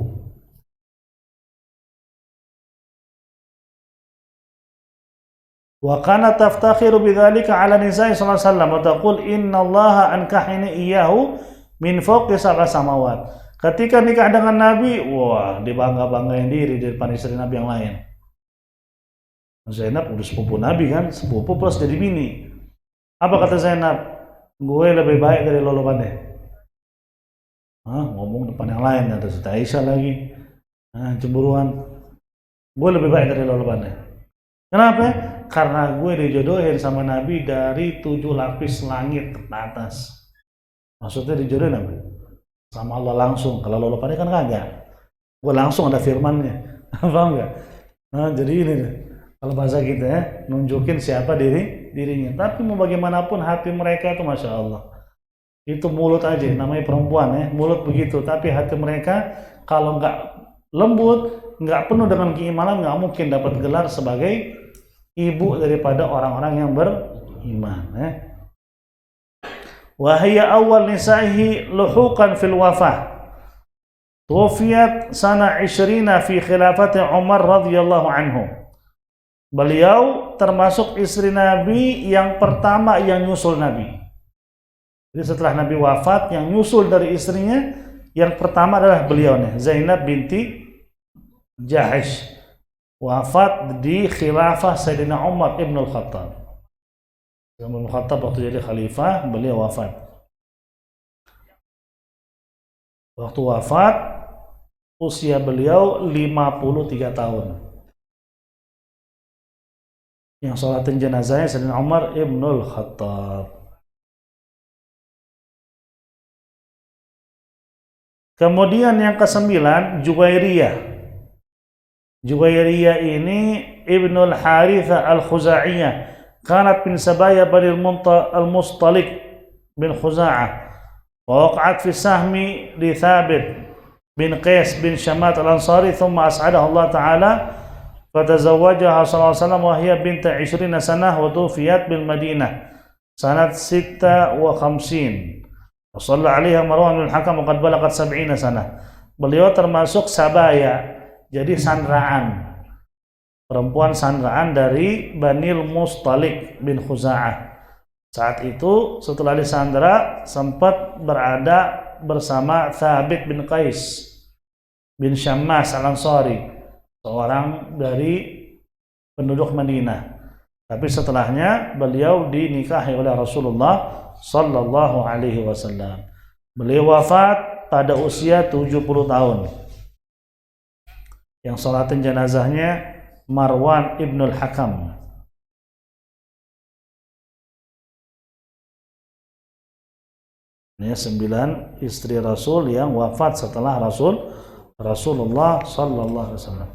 Wa kana taftakhiru bidzalika 'ala nisa'i sallallahu alaihi wasallam wa taqul innallaha ankahani iyyahu min fawqi sab'a samawat. Ketika nikah dengan Nabi, wah, dibangga-banggain diri di depan istri Nabi yang lain. Zainab udah sepupu Nabi kan, sepupu plus jadi bini. Apa kata Zainab? Gue lebih baik dari lo pandai. Ngomong depan yang lain, ada Siti Aisyah lagi. Cemburuan. Gue lebih baik dari lo pandai. Kenapa? Karena gue dijodohin sama Nabi dari 7 lapis langit ke atas. Maksudnya dijodohin apa? Sama Allah langsung. Kalau lo pandai kan kagak. Gue langsung ada firmannya. Paham nggak? Nah, jadi ini deh. Kalau bahasa kita ya, nunjukin siapa dirinya. Tapi mau bagaimanapun hati mereka itu Masya Allah. Itu mulut aja, namanya perempuan ya. Mulut begitu, tapi hati mereka kalau nggak lembut, nggak penuh dengan keimanan, nggak mungkin dapat gelar sebagai ibu daripada orang-orang yang beriman. Wahia awal nisa'ihi luhuqan fil wafah. Tuwfiyat sana 20 fi khilafati Umar radhiyallahu anhu. Beliau termasuk istri Nabi yang pertama yang nyusul Nabi. Jadi setelah Nabi wafat, yang nyusul dari istrinya yang pertama adalah beliau nih, Zainab binti Jahash, wafat di khilafah Sayyidina Umar ibn al-Khattab. Umar ibn al-Khattab waktu jadi khalifah, beliau wafat. Waktu wafat, usia beliau 53 tahun. Yang sholatin jenazahnya Sayyidina Umar ibn al-Khattab. Kemudian yang ke-9, Juwairiyah. Juwairiyah ini Ibnul Harithah Al-Khuza'iyah. Kanat min sabaya Bani Al-Mustalik bin Khuza'ah. Waqa'at fi sahmi li Thabit bin Qais bin Syamat Al-Ansari. Thumma as'adahu Allah Ta'ala. Fatazawwajaha sallallahu alaihi wasallam wa hiya binta 20 sanah wa tufiyat bil Madinah. Sanat 56. Wasalla alaiha Marwan bin Hakam waqad balagat 70 sana. Beliau termasuk sabaya, jadi sandraan. Perempuan sandraan dari Banil Mustalik bin Khuza'ah. Saat itu setelah disandra sempat berada bersama Thabit bin Qais bin Syammas Al-Ansari, seorang dari penduduk Madinah. Tapi setelahnya beliau dinikahi oleh Rasulullah sallallahu alaihi wasallam. Beliau wafat pada usia 70 tahun. Yang sholatin jenazahnya Marwan ibnul Hakam. Ini 9 istri Rasul yang wafat setelah Rasulullah sallallahu alaihi wasallam.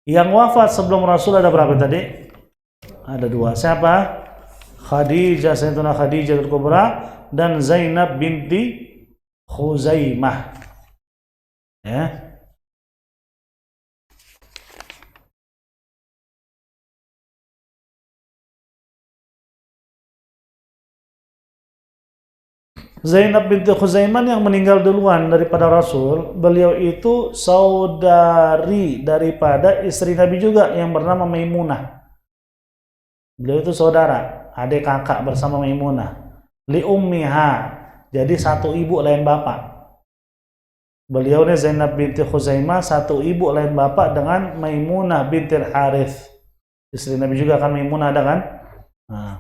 Yang wafat sebelum Rasul ada berapa tadi? Ada 2. Siapa? Khadijah, Sayyidatuna Khadijah Al-Kubra dan Zainab binti Khuzaimah. Ya. Zainab binti Khuzaimah yang meninggal duluan daripada Rasul, beliau itu saudari daripada istri Nabi juga yang bernama Maimunah. Beliau itu saudara, adik kakak bersama Maimunah. Li ummiha, jadi satu ibu lain bapak. Beliau ini Zainab binti Khuzaimah, satu ibu lain bapak dengan Maimunah binti Harith. Istri Nabi juga kan Maimunah ada kan? Nah,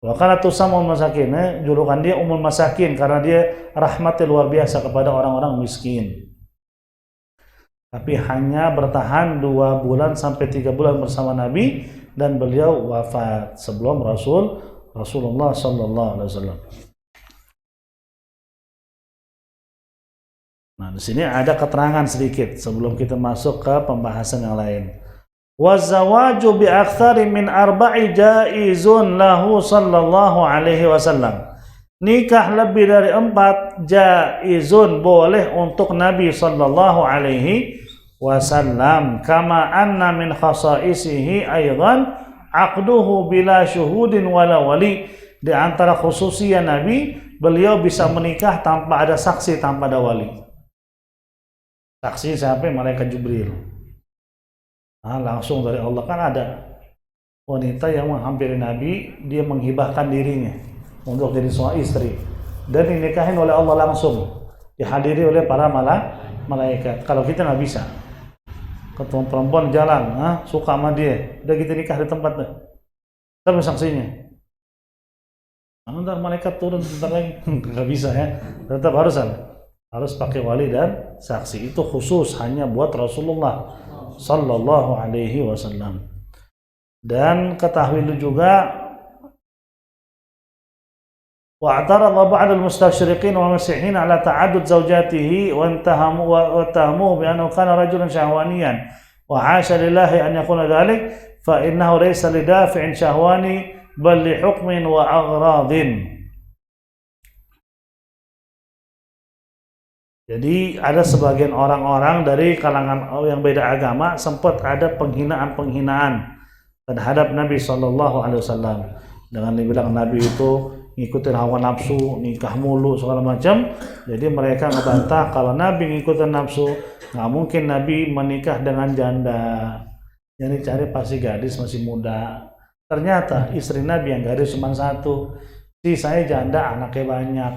wakana tusamul masakin, julukan dia Ummul Masakin karena dia rahmatnya luar biasa kepada orang-orang miskin. Tapi hanya bertahan 2 bulan sampai 3 bulan bersama Nabi dan beliau wafat sebelum Rasulullah sallallahu alaihi wasallam. Nah, di sini ada keterangan sedikit sebelum kita masuk ke pembahasan yang lain. Wazawaju bi aktsari min 4 jaizun lahu sallallahu alaihi wasallam. Nikah lebih dari 4 jaizun boleh untuk Nabi sallallahu alaihi wasallam. Kama anna min khasaisihi aidan aqduhu bila syuhudin wala wali. Di antara khususnya Nabi, beliau bisa menikah tanpa ada saksi, tanpa ada wali. Saksi siapa? Malaikat Jibril. Nah, langsung dari Allah. Kan ada wanita yang menghampiri Nabi, dia menghibahkan dirinya untuk jadi suami istri dan dinikahin oleh Allah langsung, dihadiri oleh para malaikat. Kalau kita nggak bisa, ketemu perempuan jalan, suka sama dia, udah kita nikah di tempat deh, tapi saksinya, ntar malaikat turun bentar lagi, nggak bisa ya, tetap harus pakai wali dan saksi. Itu khusus hanya buat Rasulullah sallallahu alaihi wasallam. Dan ketahui juga wa'tarada ba'd al-mustasyriqin wal masihin ala ta'addud zawjatihi wa intahamu bi annahu kana rajulan syahwaniyan wa 'asha lillahi an yakuna dhalik fa innahu laysa lidafi'in syahwani bal li hukmin wa aghradin. Jadi ada sebagian orang-orang dari kalangan yang beda agama sempat ada penghinaan terhadap Nabi sallallahu alaihi wasallam dengan dibilang Nabi itu ngikutin hawa nafsu, nikah mulu segala macam. Jadi mereka ngebantah kalau Nabi ngikutin nafsu, nggak mungkin Nabi menikah dengan janda. Yang dicari pasti gadis masih muda. Ternyata istri Nabi yang gadis cuma 1. saya janda anaknya banyak.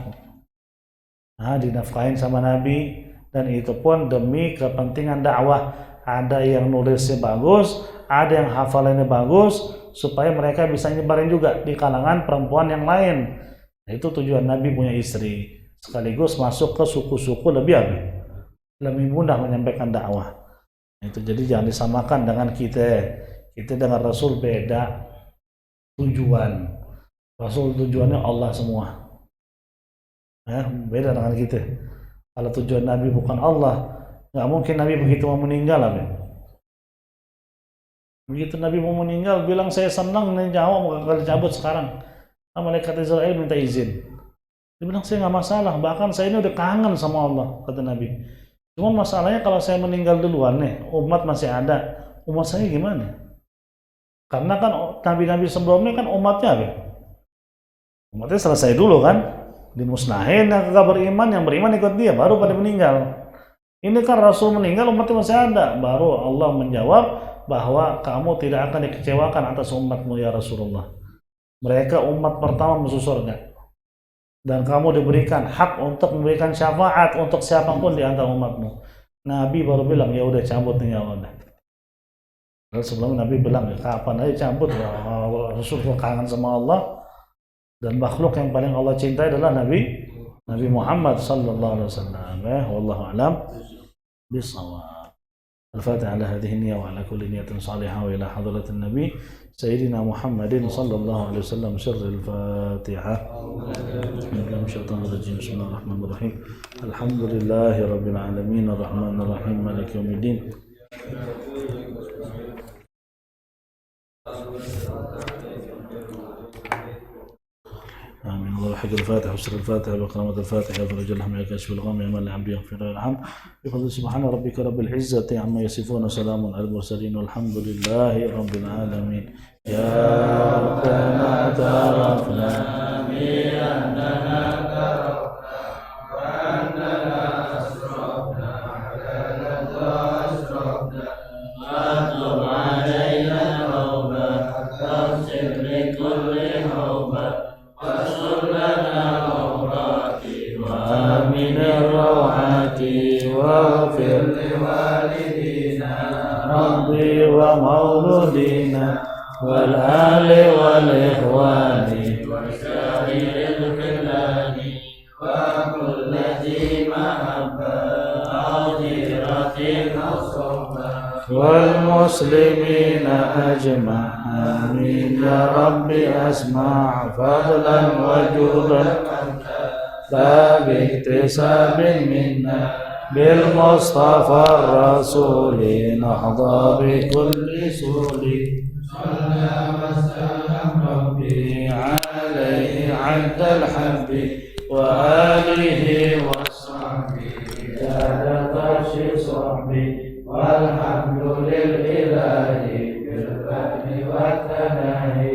Nah, dinafkahin sama Nabi, dan itu pun demi kepentingan dakwah. Ada yang nulisnya bagus, ada yang hafalannya bagus, supaya mereka bisa nyebarin juga di kalangan perempuan yang lain. Nah, itu tujuan Nabi punya istri, sekaligus masuk ke suku-suku lebih mudah menyampaikan dakwah. Itu jadi jangan disamakan dengan kita dengan Rasul beda tujuan. Rasul tujuannya Allah semua, beda dengan kita. Kalau tujuan Nabi bukan Allah, nggak mungkin Nabi begitu mau meninggal. Begitu Nabi mau meninggal, bilang saya senang nih nyawa mau cabut sekarang. Nah, malaikat Israel minta izin. Dia bilang saya nggak masalah, bahkan saya ini udah kangen sama Allah, kata Nabi. Cuma masalahnya kalau saya meninggal duluan nih, umat masih ada, umat saya gimana? Karena kan nabi-nabi sebelumnya kan umatnya umatnya selesai dulu kan, dimusnahin yang kagak beriman, yang beriman ikut dia, baru pada meninggal. Ini kan Rasul meninggal, umatnya masih ada, baru Allah menjawab bahwa kamu tidak akan dikecewakan atas umatmu ya Rasulullah. Mereka umat pertama masuk surga, dan kamu diberikan hak untuk memberikan syafaat untuk siapapun di antara umatmu. Nabi baru bilang ya udah cabut nih ya udah. Lalu sebelum Nabi bilang ya kapan aja cabut, ya Rasul kangen sama Allah, dan makhluk yang paling Allah cintai adalah Nabi Muhammad sallallahu alaihi wasallam. Wallahu a'lam bissawab. الفاتحة على هذه النية وعلى كل نية صالحة وإلى حضرة النبي سيدنا محمد صلى الله عليه وسلم. سر الفاتحة. من الشيطان الرجيم. بسم الله الرحمن الرحيم. الحمد لله رب العالمين الرحمن الرحيم مالك يوم الدين. آمين. الله يحق الفاتحة وسر الفاتحة وكرامة الفاتحة وفرج الهم يا كاشف الغم يا من العبد يغفر الحمد بفضل سبحان ربك رب العزة عما يصفون سلام على المرسلين والحمد لله رب العالمين. يا ربنا اعترفنا بأننا وأننا أسرفنا على لظى أسرفنا وأتب علينا توبة تغفر لكل حوبة واغفر لنا عوراتي وآمن الروعات واغفر لوالدينا ربي ومولودينا والآل والإخوان وسائر الخلان وكل ذي محبة عذرة الصحبة والمسلمين أجمع. آمين يا رب أسمع فضلا وجودا فباكتساب منا بالمصطفى الرسول نحظى بكل سول. صلى وسلم ربي عليه عد الحب وآله وصحبه زاد فرش صحبي والحمد لله بالفهم والتناهي